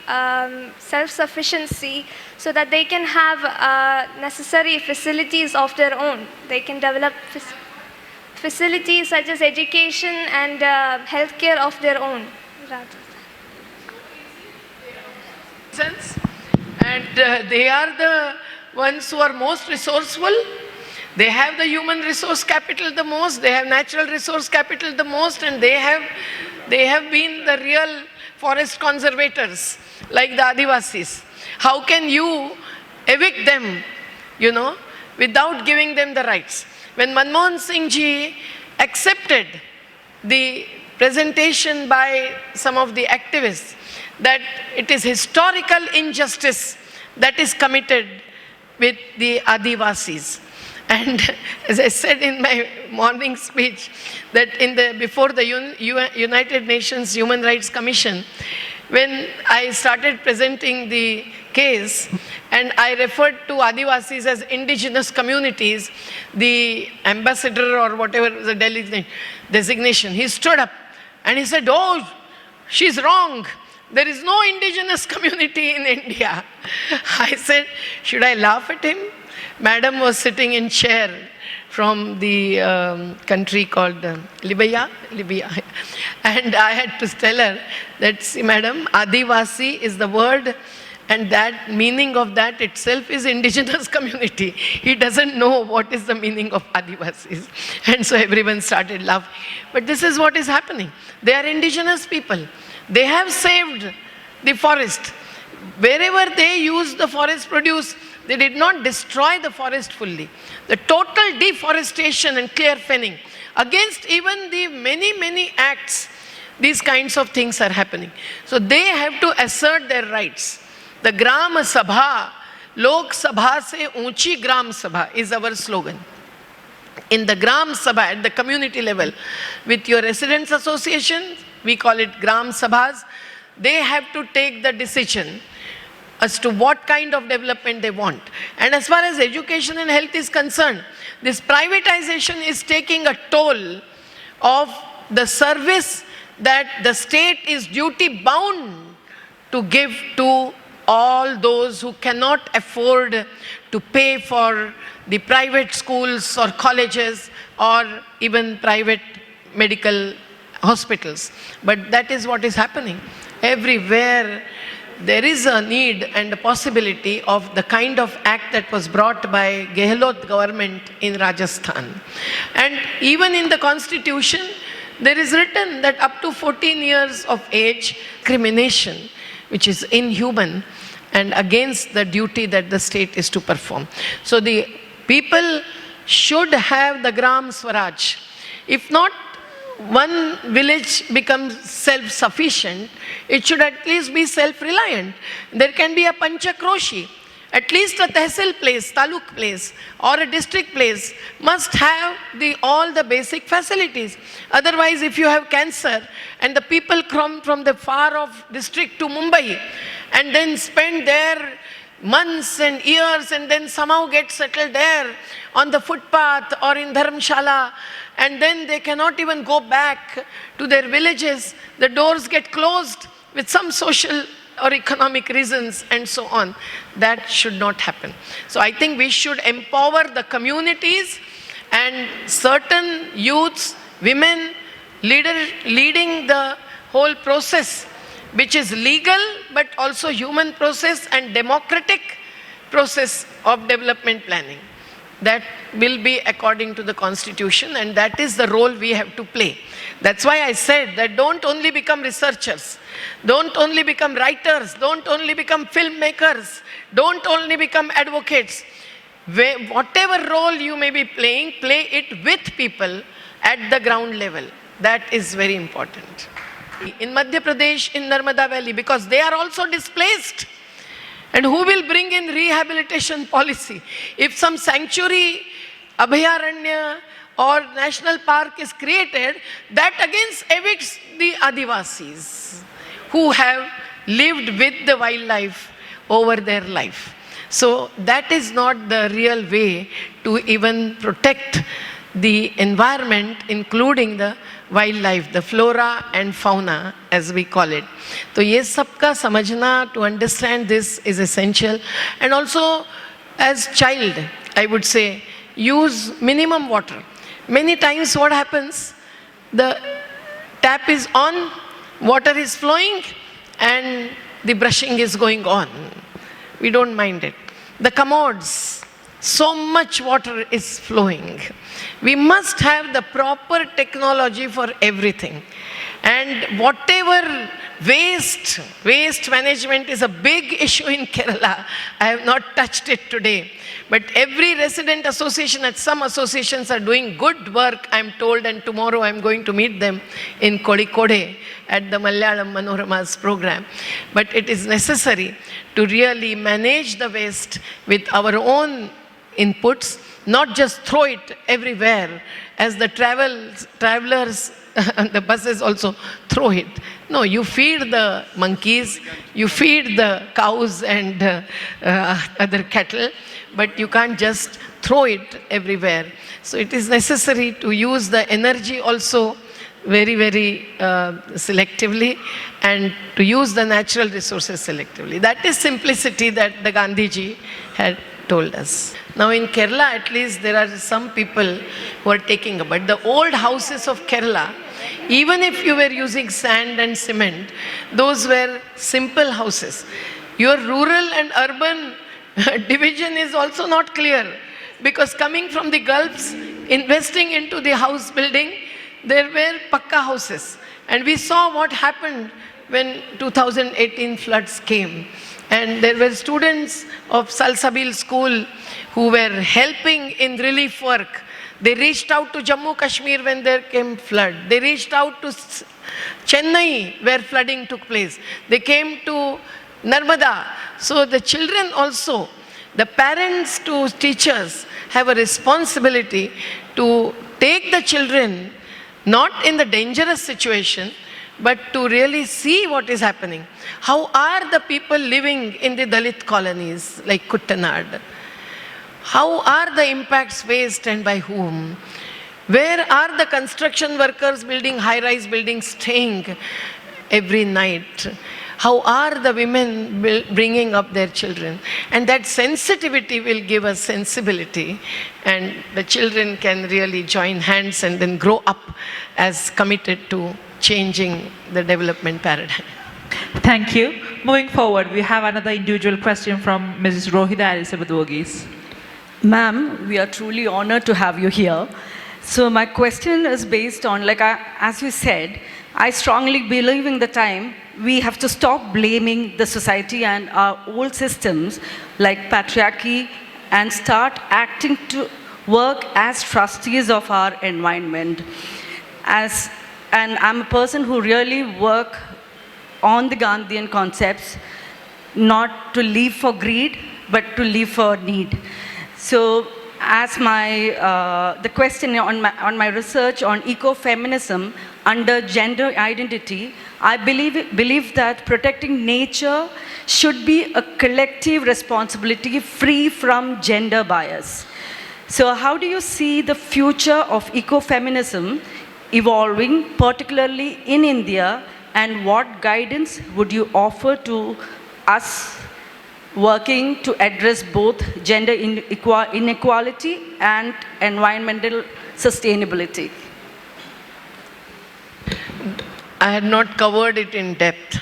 self-sufficiency so that they can have necessary facilities of their own? They can develop facilities such as education and healthcare of their own. And they are the ones who are most resourceful. They have the human resource capital the most, they have natural resource capital the most, and they have been the real forest conservators, like the Adivasis. How can you evict them, without giving them the rights? When Manmohan Singh ji accepted the presentation by some of the activists that it is historical injustice that is committed with the Adivasis. And as I said in my morning speech, that before the United Nations Human Rights Commission, when I started presenting the case and I referred to Adivasis as indigenous communities, the ambassador or whatever was the designation, he stood up and he said, "Oh, she's wrong. There is no indigenous community in India." I said, should I laugh at him? Madam was sitting in chair from the country called Libya. And I had to tell her that, see madam, Adivasi is the word, and that meaning of that itself is indigenous community. He doesn't know what is the meaning of Adivasis. And so everyone started laughing. But this is what is happening. They are indigenous people. They have saved the forest. Wherever they use the forest produce, they did not destroy the forest fully. The total deforestation and clear felling, against even the many acts, these kinds of things are happening. So they have to assert their rights. The Gram Sabha, Lok Sabha se Unchi Gram Sabha is our slogan. In the Gram Sabha, at the community level, with your residents associations, we call it Gram Sabhas, they have to take the decision as to what kind of development they want. And as far as education and health is concerned, this privatization is taking a toll of the service that the state is duty bound to give to all those who cannot afford to pay for the private schools or colleges or even private medical hospitals. But that is what is happening. Everywhere there is a need and a possibility of the kind of act that was brought by Gehlot government in Rajasthan. And even in the constitution, there is written that up to 14 years of age, discrimination, which is inhuman and against the duty that the state is to perform. So the people should have the Gram Swaraj. If not one village becomes self-sufficient, it should at least be self-reliant. There can be a Panchakroshi, at least a Tehsil place, Taluk place, or a district place must have all the basic facilities. Otherwise, if you have cancer and the people come from the far-off district to Mumbai and then spend there months and years and then somehow get settled there on the footpath or in Dharamshala, and then they cannot even go back to their villages, the doors get closed with some social or economic reasons and so on. That should not happen. So I think we should empower the communities and certain youths, women, leading the whole process, which is legal but also human process and democratic process of development planning. That will be according to the constitution, and that is the role we have to play. That's why I said that don't only become researchers, don't only become writers, don't only become filmmakers, don't only become advocates. Whatever role you may be playing, play it with people at the ground level. That is very important. In Madhya Pradesh, in Narmada Valley, because they are also displaced. And who will bring in rehabilitation policy? If some sanctuary, abhayaranya or national park is created, that again evicts the Adivasis who have lived with the wildlife over their life. So that is not the real way to even protect the environment, including the wildlife, the flora and fauna as we call it. So ye sabka samajhna, to understand this is essential. And also as child, I would say, use minimum water. Many times what happens, the tap is on, water is flowing and the brushing is going on. We don't mind it. The commodes, so much water is flowing. We must have the proper technology for everything. And whatever waste management is a big issue in Kerala. I have not touched it today. But every resident association, at some associations are doing good work, I'm told, and tomorrow I'm going to meet them in Kozhikode at the Malayalam Manorama's program. But it is necessary to really manage the waste with our own inputs, not just throw it everywhere as the travelers and the buses also throw it. No, you feed the monkeys, you feed the cows and other cattle, but you can't just throw it everywhere. So it is necessary to use the energy also very, very selectively, and to use the natural resources selectively. That is simplicity that the Gandhiji had told us. Now in Kerala, at least, there are some people who are taking up. But the old houses of Kerala, even if you were using sand and cement, those were simple houses. Your rural and urban division is also not clear, because coming from the Gulfs, investing into the house building, there were pakka houses. And we saw what happened when 2018 floods came. And there were students of Salsabil school who were helping in relief work. They reached out to Jammu Kashmir when there came flood. They reached out to Chennai where flooding took place. They came to Narmada. So the children also, the parents to teachers have a responsibility to take the children not in the dangerous situation, but to really see what is happening. How are the people living in the Dalit colonies like Kuttanad? How are the impacts faced and by whom? Where are the construction workers building high-rise buildings staying every night? How are the women bringing up their children? And that sensitivity will give us sensibility, and the children can really join hands and then grow up as committed to changing the development paradigm. Thank you. Moving forward, we have another individual question from Mrs. Rohida Elizabeth Verghese. Ma'am, we are truly honored to have you here. So my question is based on, as you said, I strongly believe in the time we have to stop blaming the society and our old systems like patriarchy and start acting to work as trustees of our environment. And I'm a person who really work on the Gandhian concepts, not to live for greed, but to live for need. So as the question on my research on ecofeminism under gender identity, I believe that protecting nature should be a collective responsibility free from gender bias. So how do you see the future of ecofeminism evolving, particularly in India, and what guidance would you offer to us working to address both gender inequality and environmental sustainability? I had not covered it in depth.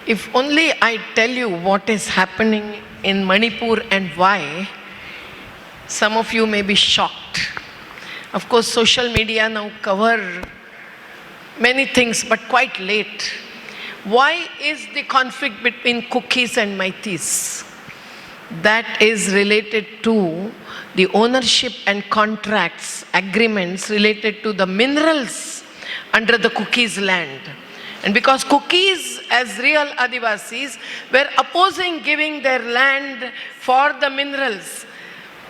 If only I tell you what is happening in Manipur and why, some of you may be shocked. Of course, social media now cover many things, but quite late. Why is the conflict between Kukis and Maitis? That is related to the ownership and contracts, agreements related to the minerals under the Kukis land. And because Kukis, as real Adivasis, were opposing giving their land for the minerals,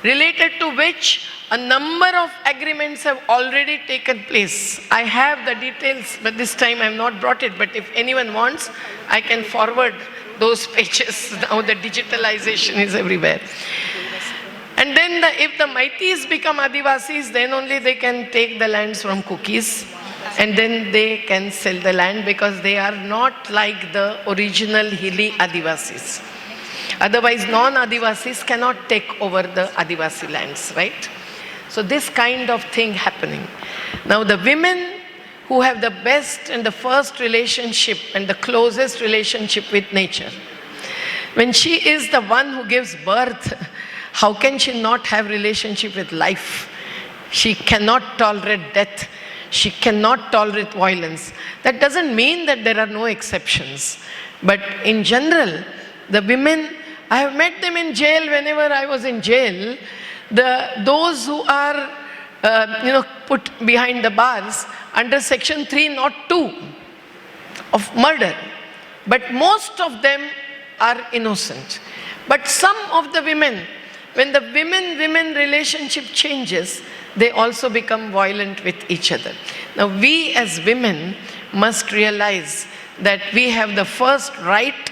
related to which a number of agreements have already taken place. I have the details, but this time I have not brought it. But if anyone wants, I can forward those pages. Now the digitalization is everywhere. And then if the Maitis become Adivasis, then only they can take the lands from Kukis. And then they can sell the land because they are not like the original hilly Adivasis. Otherwise, non-Adivasis cannot take over the Adivasi lands, right? So this kind of thing happening. Now the women who have the best and the first relationship and the closest relationship with nature, when she is the one who gives birth, how can she not have relationship with life? She cannot tolerate death. She cannot tolerate violence. That doesn't mean that there are no exceptions. But in general, the women, I have met them in jail whenever I was in jail. Those who are put behind the bars under section 302 of murder. But most of them are innocent. But some of the women, when the women-women relationship changes, they also become violent with each other. Now we as women must realize that we have the first right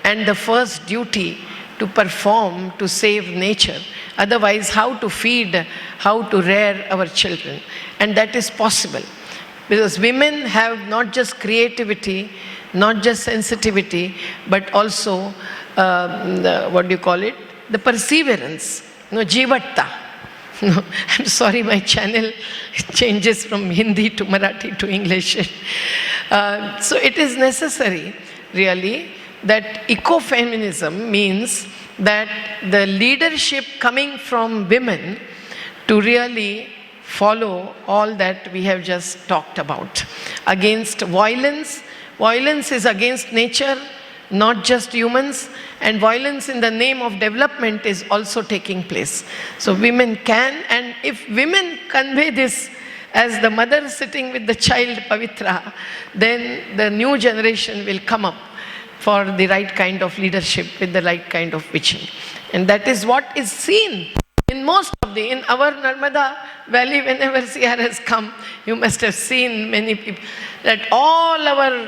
and the first duty to perform to save nature. Otherwise, how to feed, how to rear our children? And that is possible. Because women have not just creativity, not just sensitivity, but also, the perseverance, jivatta. No, I'm sorry, my channel changes from Hindi to Marathi to English. So it is necessary, really, that ecofeminism means that the leadership coming from women to really follow all that we have just talked about. Against violence, violence is against nature, not just humans, and violence in the name of development is also taking place. So women can, and if women convey this as the mother sitting with the child, Pavitra, then the new generation will come up for the right kind of leadership with the right kind of vision. And that is what is seen in most of in our Narmada Valley, whenever CR has come, you must have seen many people, that all our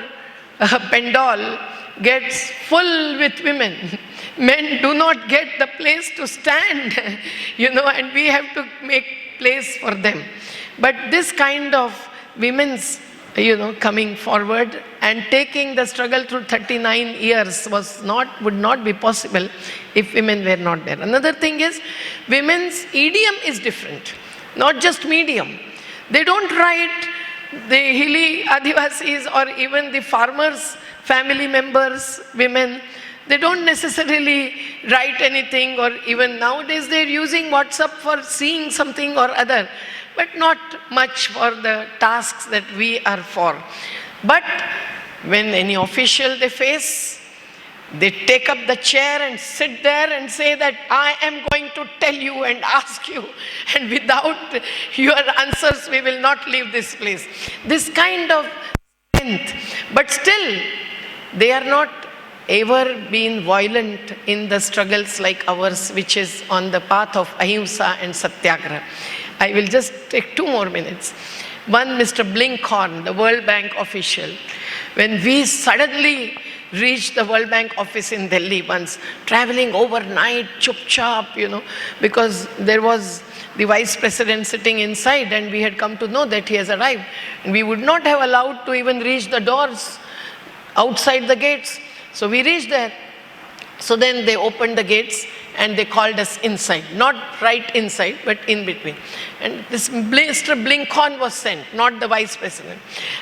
pandal gets full with women. Men do not get the place to stand, and we have to make place for them. But this kind of women's coming forward and taking the struggle through 39 years would not be possible if women were not there. Another thing is, women's idiom is different, not just medium. They don't write the hilly Adivasis or even the farmers, family members, women. They don't necessarily write anything, or even nowadays they're using WhatsApp for seeing something or other, but not much for the tasks that we are for. But when any official they face, they take up the chair and sit there and say that I am going to tell you and ask you, and without your answers we will not leave this place. This kind of strength, but still they are not ever been violent in the struggles like ours, which is on the path of ahimsa and satyagraha. I will just take 2 more minutes. One, Mr. Blinkhorn, the World Bank official, when we suddenly reached the World Bank office in Delhi once, traveling overnight, chup-chap, because there was the vice president sitting inside and we had come to know that he has arrived. And we would not have allowed to even reach the doors outside the gates. So we reached there. So then they opened the gates and they called us inside. Not right inside, but in between. And this Mr. Blinkhorn was sent, not the vice president.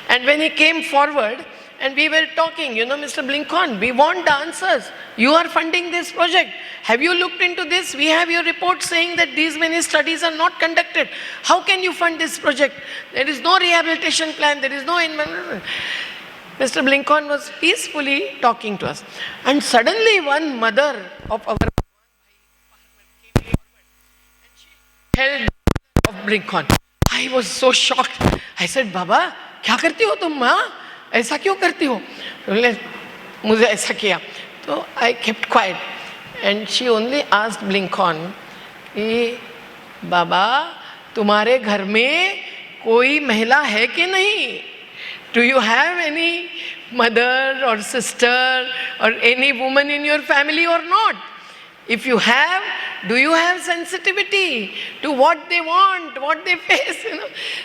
And when he came forward, and we were talking, Mr. Blinkhorn, we want the answers. You are funding this project. Have you looked into this? We have your report saying that these many studies are not conducted. How can you fund this project? There is no rehabilitation plan. There is no environment. Mr. Blinkhorn was peacefully talking to us. And suddenly one mother of our came forward and she held the hand of Blinkhorn. I was so shocked. I said, Baba, क्या करती हो तुम माँ? ऐसा क्यों करती हो? बोले मुझे ऐसा किया. So I kept quiet. And she only asked Blinkhorn, कि बाबा तुम्हारे घर में कोई महिला है कि नहीं? Do you have any mother or sister or any woman in your family or not? If you have, do you have sensitivity to what they want, what they face?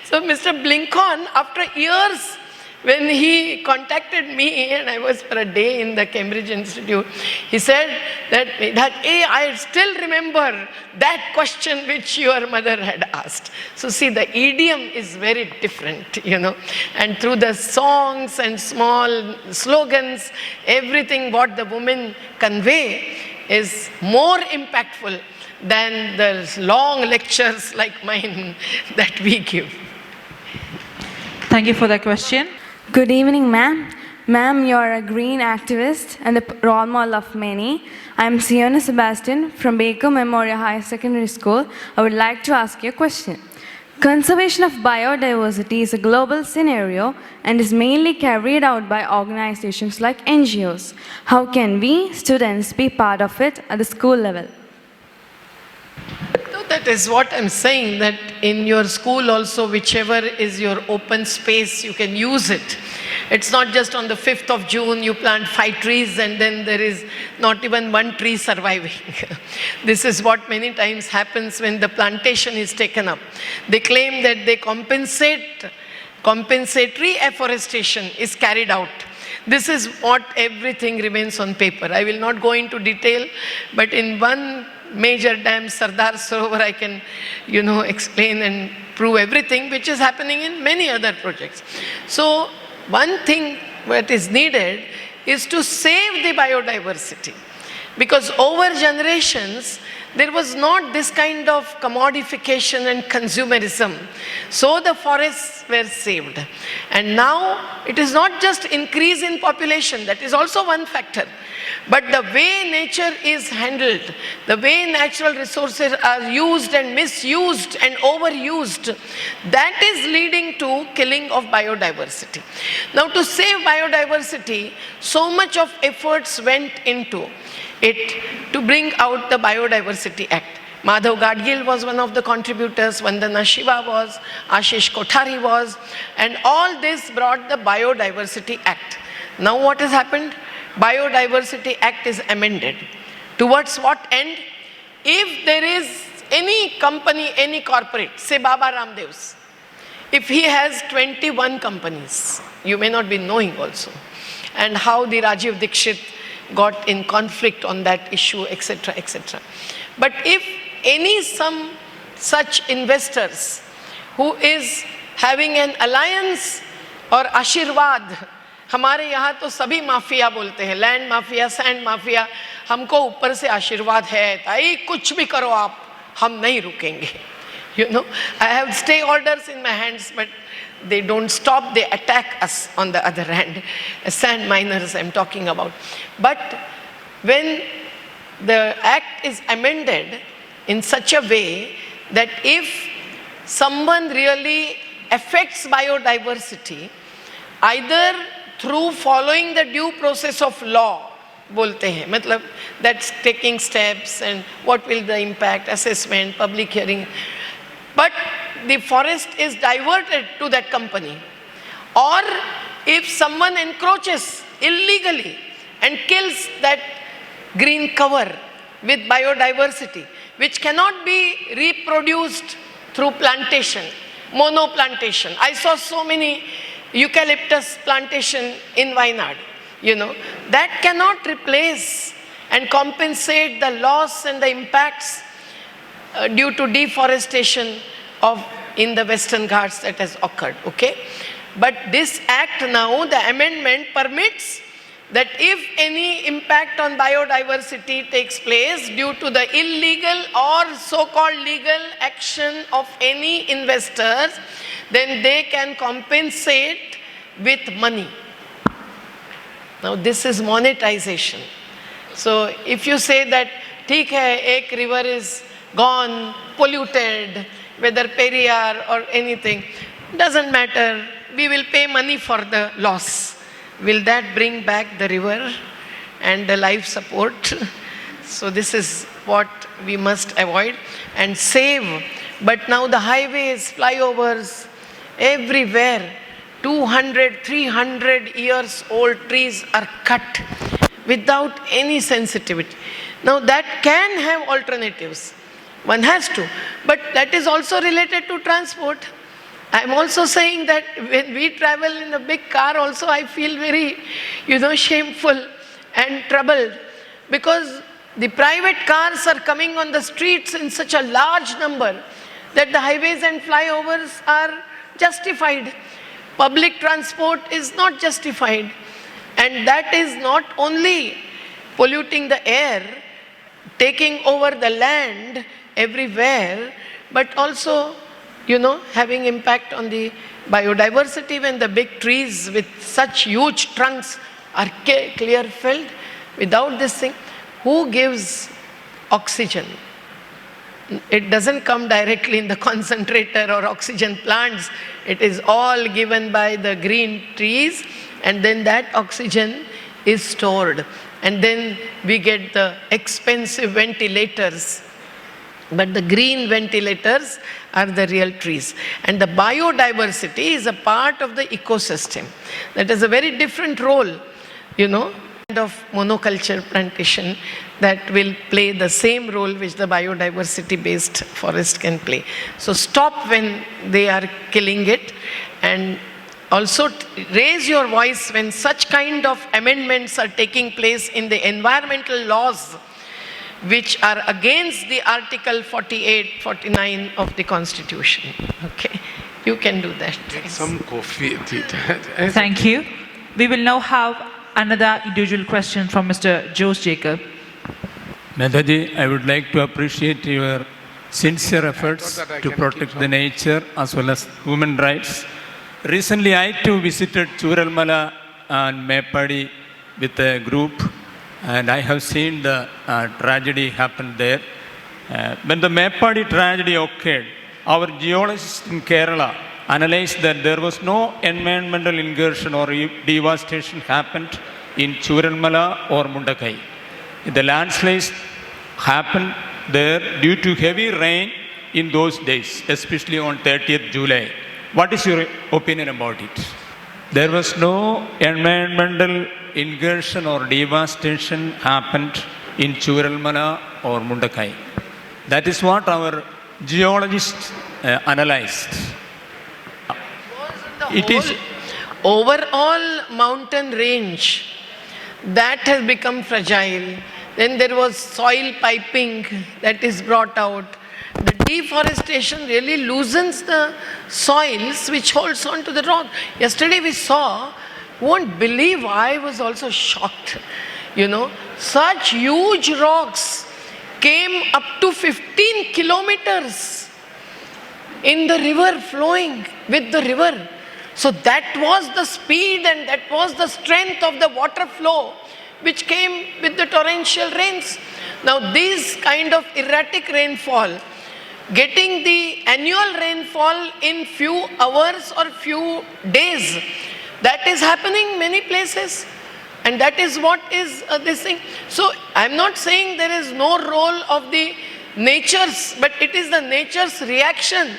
So Mr. Blinkhorn, after years, when he contacted me, and I was for a day in the Cambridge Institute, he said that I still remember that question which your mother had asked. So see, the idiom is very different, and through the songs and small slogans, everything what the women convey is more impactful than the long lectures like mine that we give. Thank you for that question. Good evening, ma'am. Ma'am, you are a green activist and the role model of many. I am Siona Sebastian from Baker Memorial High Secondary School. I would like to ask you a question. Conservation of biodiversity is a global scenario and is mainly carried out by organizations like NGOs. How can we, students, be part of it at the school level? So that is what I'm saying, that in your school also, whichever is your open space, you can use it. It's not just on the 5th of June you plant 5 trees and then there is not even 1 tree surviving. This is what many times happens when the plantation is taken up. They claim that they compensatory afforestation is carried out. This is what everything remains on paper. I will not go into detail, but in one major dam, Sardar Sarovar, I can, explain and prove everything which is happening in many other projects. So one thing that is needed is to save the biodiversity, because over generations there was not this kind of commodification and consumerism. So the forests were saved. And now it is not just increase in population, that is also one factor. But the way nature is handled, the way natural resources are used and misused and overused, that is leading to killing of biodiversity. Now to save biodiversity, so much of efforts went into it to bring out the Biodiversity Act. Madhav Gadgil was one of the contributors, Vandana Shiva was, Ashish Kothari was, and all this brought the Biodiversity Act. Now what has happened? Biodiversity Act is amended. Towards what end? If there is any company, any corporate, say Baba Ramdev's, if he has 21 companies, you may not be knowing also, and how the Rajiv Dixit got in conflict on that issue, etc., etc. But if some such investors who is having an alliance or आशीर्वाद, हमारे यहाँ तो सभी mafia बोलते हैं, land mafia, sand mafia, हमको ऊपर से आशीर्वाद है, ताई कुछ भी करो आप, हम नहीं रुकेंगे. You know, I have stay orders in my hands, but they don't stop, they attack us on the other hand. Sand miners I'm talking about. But when the act is amended in such a way that if someone really affects biodiversity, either through following the due process of law, बोलते हैं, मतलब that's taking steps and what will the impact, assessment, public hearing, but the forest is diverted to that company, or if someone encroaches illegally and kills that green cover with biodiversity, which cannot be reproduced through plantation, monoplantation. I saw so many eucalyptus plantation in Wayanad, you know, that cannot replace and compensate the loss and the impacts due to deforestation in the Western Ghats that has occurred, okay? But this act now, the amendment permits that if any impact on biodiversity takes place due to the illegal or so-called legal action of any investors, then they can compensate with money. Now this is monetization. So if you say that, ठीक है, एक river is gone, polluted, whether Periyar or anything, doesn't matter, we will pay money for the loss. Will that bring back the river and the life support? So this is what we must avoid and save. But now the highways, flyovers, everywhere, 200, 300 years old trees are cut without any sensitivity. Now that can have alternatives. One has to, but that is also related to transport. I am also saying that when we travel in a big car also, I feel very, shameful and troubled, because the private cars are coming on the streets in such a large number that the highways and flyovers are justified. Public transport is not justified, and that is not only polluting the air, taking over the land everywhere, but also, having impact on the biodiversity when the big trees with such huge trunks are clear felled. Without this thing, who gives oxygen? It doesn't come directly in the concentrator or oxygen plants. It is all given by the green trees, and then that oxygen is stored. And then we get the expensive ventilators. But the green ventilators are the real trees. And the biodiversity is a part of the ecosystem. That is a very different role, of monoculture plantation that will play the same role which the biodiversity-based forest can play. So stop when they are killing it, and also raise your voice when such kind of amendments are taking place in the environmental laws which are against the Article 48, 49 of the Constitution. Okay, you can do that. Get some coffee. Thank you. We will now have another individual question from Mr. Jose Jacob. Medhaji, I would like to appreciate your sincere efforts to protect the nature as well as human rights. Recently, I too visited Churalmala and Mepadi with a group, and I have seen the tragedy happen there. When the Mepadi tragedy occurred, our geologists in Kerala analyzed that there was no environmental incursion or devastation happened in Churalmala or Mundakai. The landslides happened there due to heavy rain in those days, especially on 30th July. What is your opinion about it? There was no environmental incursion or devastation happened in Churalmala or Mundakai. That is what our geologists analyzed. it is overall mountain range that has become fragile. Then there was soil piping that is brought out. The deforestation really loosens the soils which holds on to the rock. Yesterday we saw, won't believe, I was also shocked. Such huge rocks came up to 15 kilometers in the river, flowing with the river. So that was the speed and that was the strength of the water flow which came with the torrential rains. Now this kind of erratic rainfall, getting the annual rainfall in few hours or few days, that is happening many places. And that is what is this thing. So I'm not saying there is no role of the natures, but it is the nature's reaction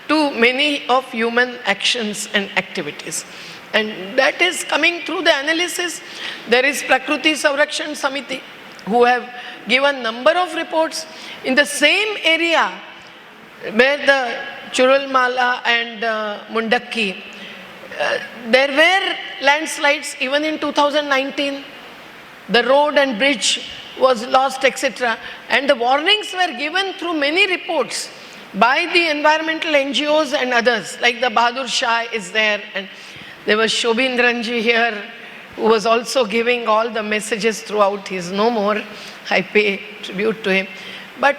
to many of human actions and activities. And that is coming through the analysis. There is Prakriti Savrakshan Samiti, who have given number of reports in the same area where the Tiruvalla and Mundakki, there were landslides even in 2019. The road and bridge was lost, etc. And the warnings were given through many reports by the environmental NGOs and others, like the Bahadur Shah is there, and there was Shobindranji here, who was also giving all the messages throughout. He is no more. I pay tribute to him. But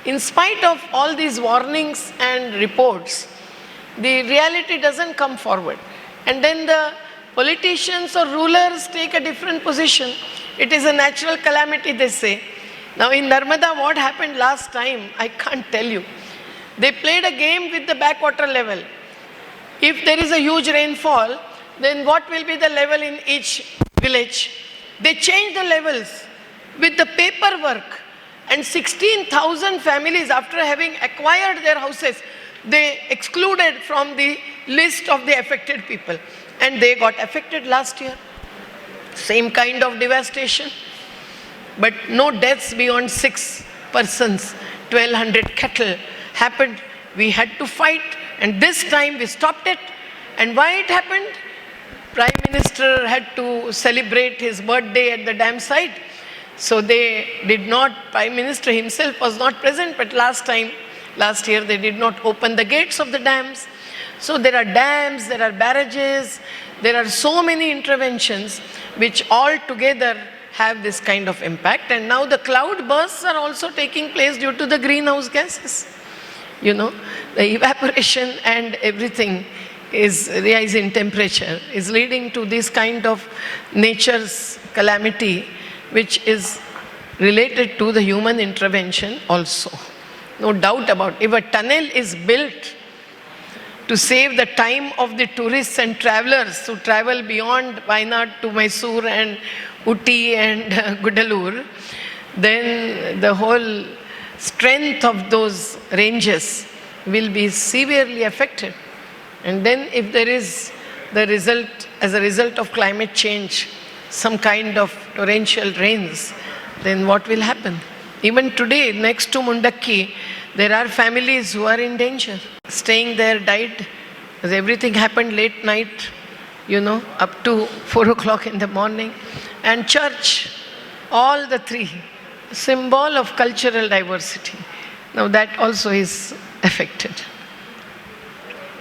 in spite of all these warnings and reports, the reality doesn't come forward. And then the politicians or rulers take a different position. It is a natural calamity, they say. Now in Narmada, what happened last time, I can't tell you. They played a game with the backwater level. If there is a huge rainfall, then what will be the level in each village? They changed the levels with the paperwork, and 16,000 families, after having acquired their houses, they excluded from the list of the affected people, and they got affected last year. Same kind of devastation, but no deaths beyond 6 persons. 1,200 cattle happened. We had to fight, and this time we stopped it. And why it happened? Prime Minister had to celebrate his birthday at the dam site, so they did not. Prime Minister himself was not present, but last year they did not open the gates of the dams. So there are dams, there are barrages, there are so many interventions which all together have this kind of impact. And now the cloud bursts are also taking place due to the greenhouse gases. The evaporation and everything is rise in temperature is leading to this kind of nature's calamity, which is related to the human intervention also. No doubt about it. If a tunnel is built to save the time of the tourists and travelers who travel beyond Wayanad to Mysore and Uti and Gudalur, then the whole strength of those ranges will be severely affected. And then if there is the result, as a result of climate change, some kind of torrential rains, then what will happen? Even today, next to Mundakki, there are families who are in danger. Staying there died, because everything happened late night, up to 4 o'clock in the morning. And church, all the three, symbol of cultural diversity. Now that also is affected.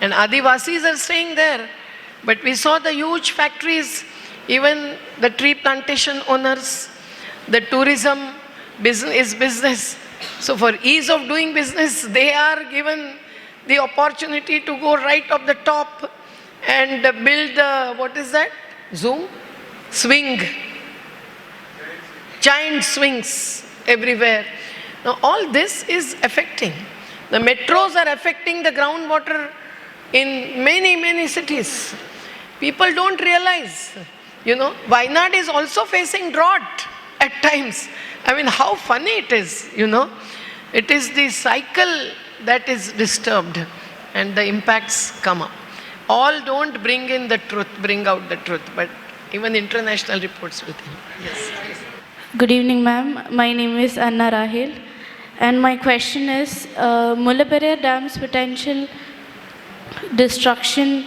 And Adivasis are staying there. But we saw the huge factories, even the tree plantation owners, the tourism business. So for ease of doing business, they are given the opportunity to go right up the top and build the, what is that? Swing. Giant swings everywhere. Now all this is affecting. The metros are affecting the groundwater in many, many cities. People don't realize, Wayanad is also facing drought at times. I mean, how funny it is, It is the cycle that is disturbed and the impacts come up. All don't bring out the truth, but even international reports will think. Yes. Good evening, ma'am. My name is Anna Rahil, and my question is, Mullaperiyar Dam's potential destruction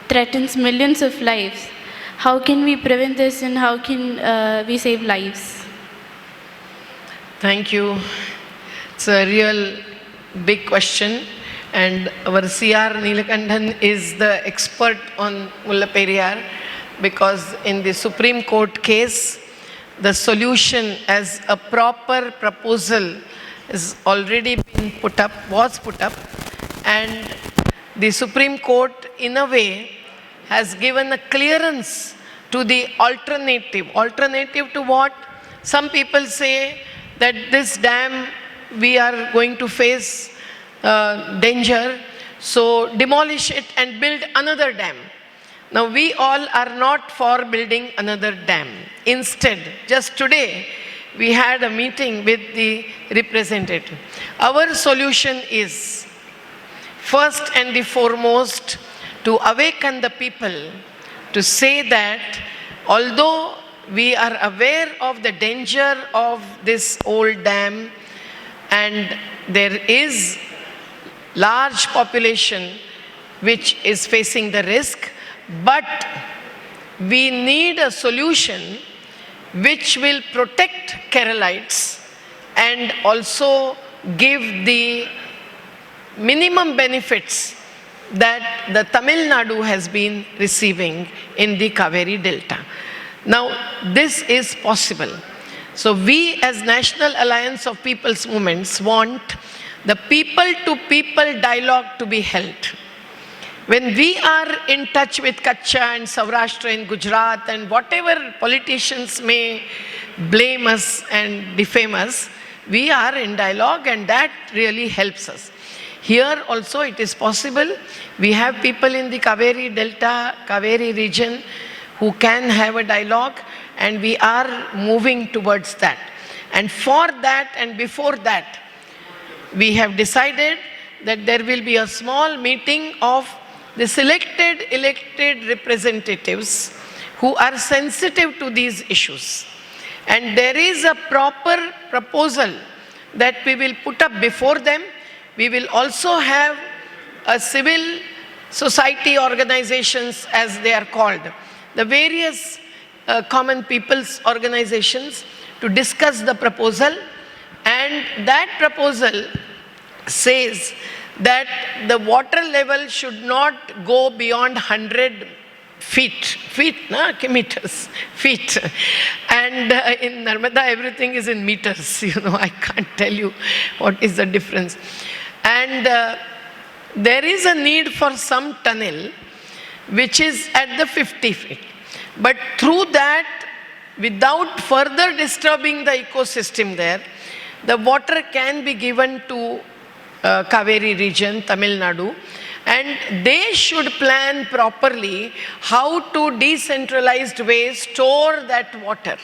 threatens millions of lives. How can we prevent this and how can we save lives? Thank you. It's a real big question, and our CR Neelakanthan is the expert on Mullaperiyar, because in the Supreme Court case, the solution as a proper proposal has already been was put up, and the Supreme Court in a way has given a clearance to the alternative. Alternative to what? Some people say that this dam we are going to face danger, so demolish it and build another dam. Now we all are not for building another dam. Instead, just today we had a meeting with the representative. Our solution is, first and the foremost, to awaken the people to say that although we are aware of the danger of this old dam and there is large population which is facing the risk, but we need a solution which will protect Keralites and also give the minimum benefits that the Tamil Nadu has been receiving in the Kaveri Delta. Now, this is possible. So we as National Alliance of People's Movements want the people-to-people dialogue to be held. When we are in touch with Kutch and Saurashtra in Gujarat and whatever politicians may blame us and defame us, we are in dialogue and that really helps us. Here also it is possible. We have people in the Kaveri Delta, Kaveri region who can have a dialogue, and we are moving towards that. And for that and before that, we have decided that there will be a small meeting of the selected elected representatives who are sensitive to these issues. And there is a proper proposal that we will put up before them. We will also have a civil society organizations, as they are called, the various common people's organizations, to discuss the proposal. And that proposal says that the water level should not go beyond 100 meters, feet. And in Narmada, everything is in meters. I can't tell you what is the difference. And there is a need for some tunnel which is at the 50 feet. But through that, without further disturbing the ecosystem there, the water can be given to Kaveri region, Tamil Nadu, and they should plan properly how to decentralized way store that water.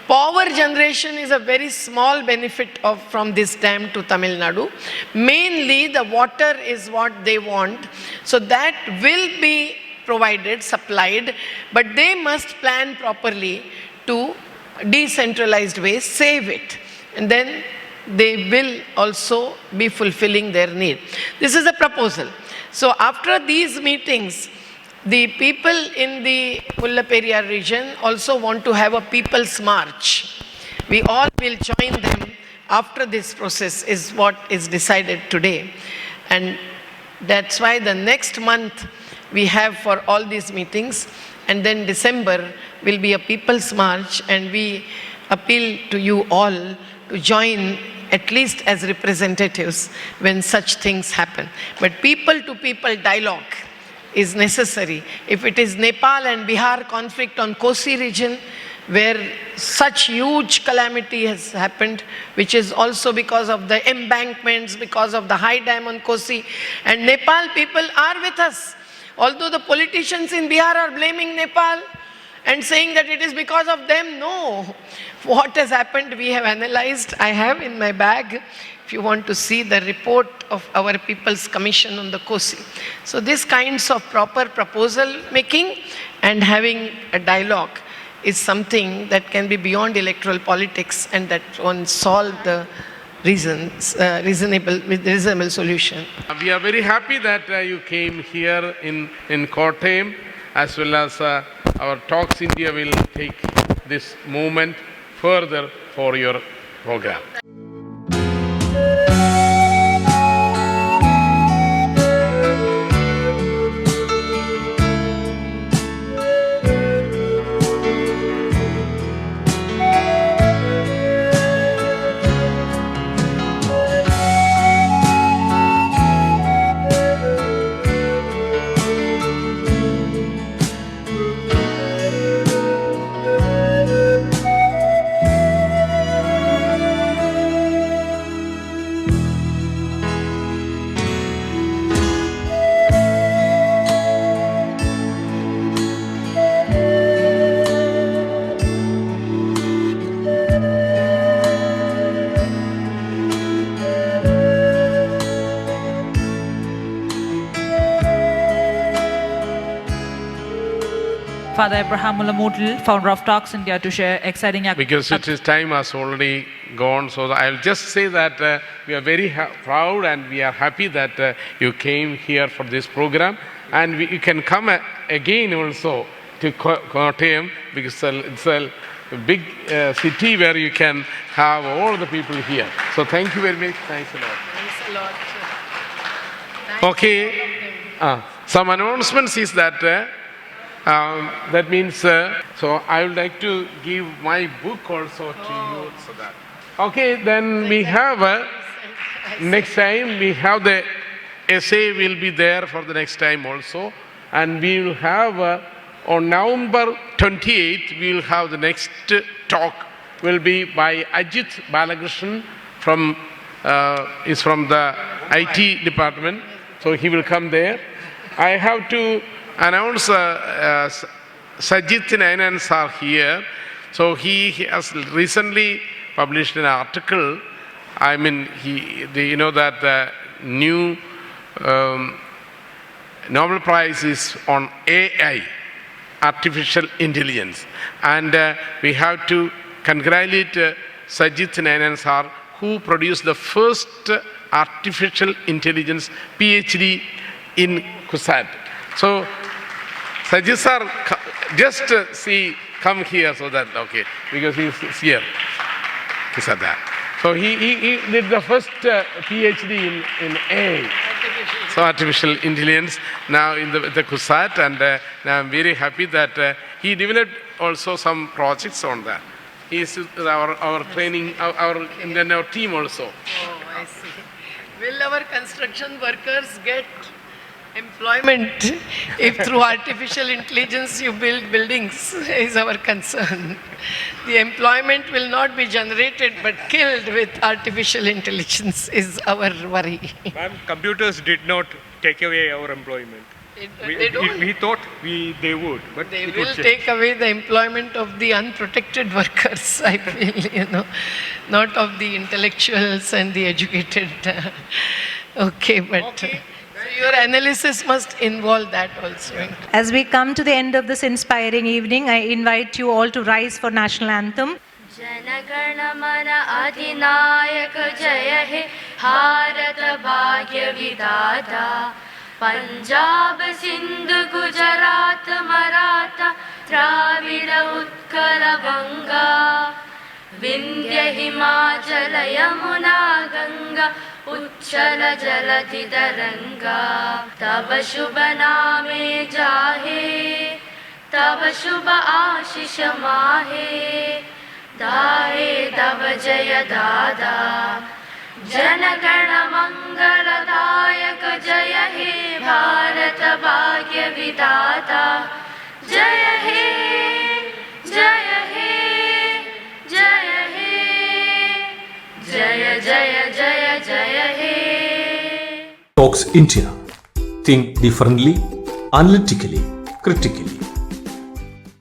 Power generation is a very small benefit from this dam to Tamil Nadu. Mainly the water is what they want, so that will be provided, supplied, but they must plan properly to decentralized way, save it, and then they will also be fulfilling their need. This is a proposal. So after these meetings, the people in the Mullaperiyar region also want to have a people's march. We all will join them after this process, is what is decided today. And that's why the next month we have for all these meetings, and then December will be a people's march, and we appeal to you all to join at least as representatives when such things happen. But people-to-people dialogue is necessary. If it is Nepal and Bihar conflict on Kosi region, where such huge calamity has happened, which is also because of the embankments, because of the high dam on Kosi, and Nepal people are with us. Although the politicians in Bihar are blaming Nepal and saying that it is because of them, no. What has happened, we have analyzed. I have in my bag, if you want to see the report of our People's Commission on the Kosi. So these kinds of proper proposal making and having a dialogue is something that can be beyond electoral politics, and that one solve the reasonable solution. We are very happy that you came here in Kottayam, as well as our Talks India will take this movement further for your program. Father Abraham Mulamoottil, founder of Talks India, to share exciting Because its time has already gone, so I'll just say that we are very proud and we are happy that you came here for this program, and you can come again also to Kottayam, because it's a big city where you can have all the people here. So thank you very much. Thanks a lot. Thanks a lot. Okay. Some announcements is that that means, so I would like to give my book also to you. So that. Okay, then we have, next time we have the essay will be there for the next time also. And we will have, on November 28th, we will have the next talk will be by Ajit Balakrishnan is from the IT department. So he will come there. I have to announce Sajith Nainans are here. So he has recently published an article. I mean, you know that the new Nobel Prize is on AI, artificial intelligence. And we have to congratulate Sajith Nainans, who produced the first artificial intelligence PhD in KUSAT. So Sajid sir, just come here so that, okay, because he's here. He said that. So he did the first PhD in AI, so artificial intelligence, now in the KUSAT, and now I'm very happy that he developed also some projects on that. He is our training, our team also. Oh, I see. Will our construction workers get employment if through artificial intelligence you build buildings, is our concern. The employment will not be generated but killed with artificial intelligence is our worry. Ma'am, computers did not take away our employment. We thought they would, but they will take away the employment of the unprotected workers, I feel, not of the intellectuals and the educated. Okay, but... Okay. Your analysis must involve that also. As we come to the end of this inspiring evening, I invite you all to rise for national anthem. Janagana mana adinayak jaya he Bharat bhagya vidata Punjab Sindhu Gujarat Maratha Dravida Utkala Vanga Vindhya Himachala Yamuna Ganga Uchchala Jalati Taranga Tava Shubha Name Jahe Tava Shubha Ashisha Mahe Dahe Tava Jaya Dada Janagana Mangala Dayak Jaya He Bharat Bhagya Vidata Jaya He Jaya He Jaya He Jaya Jaya Jaya Jaya He. Talks India. Think differently, analytically, critically.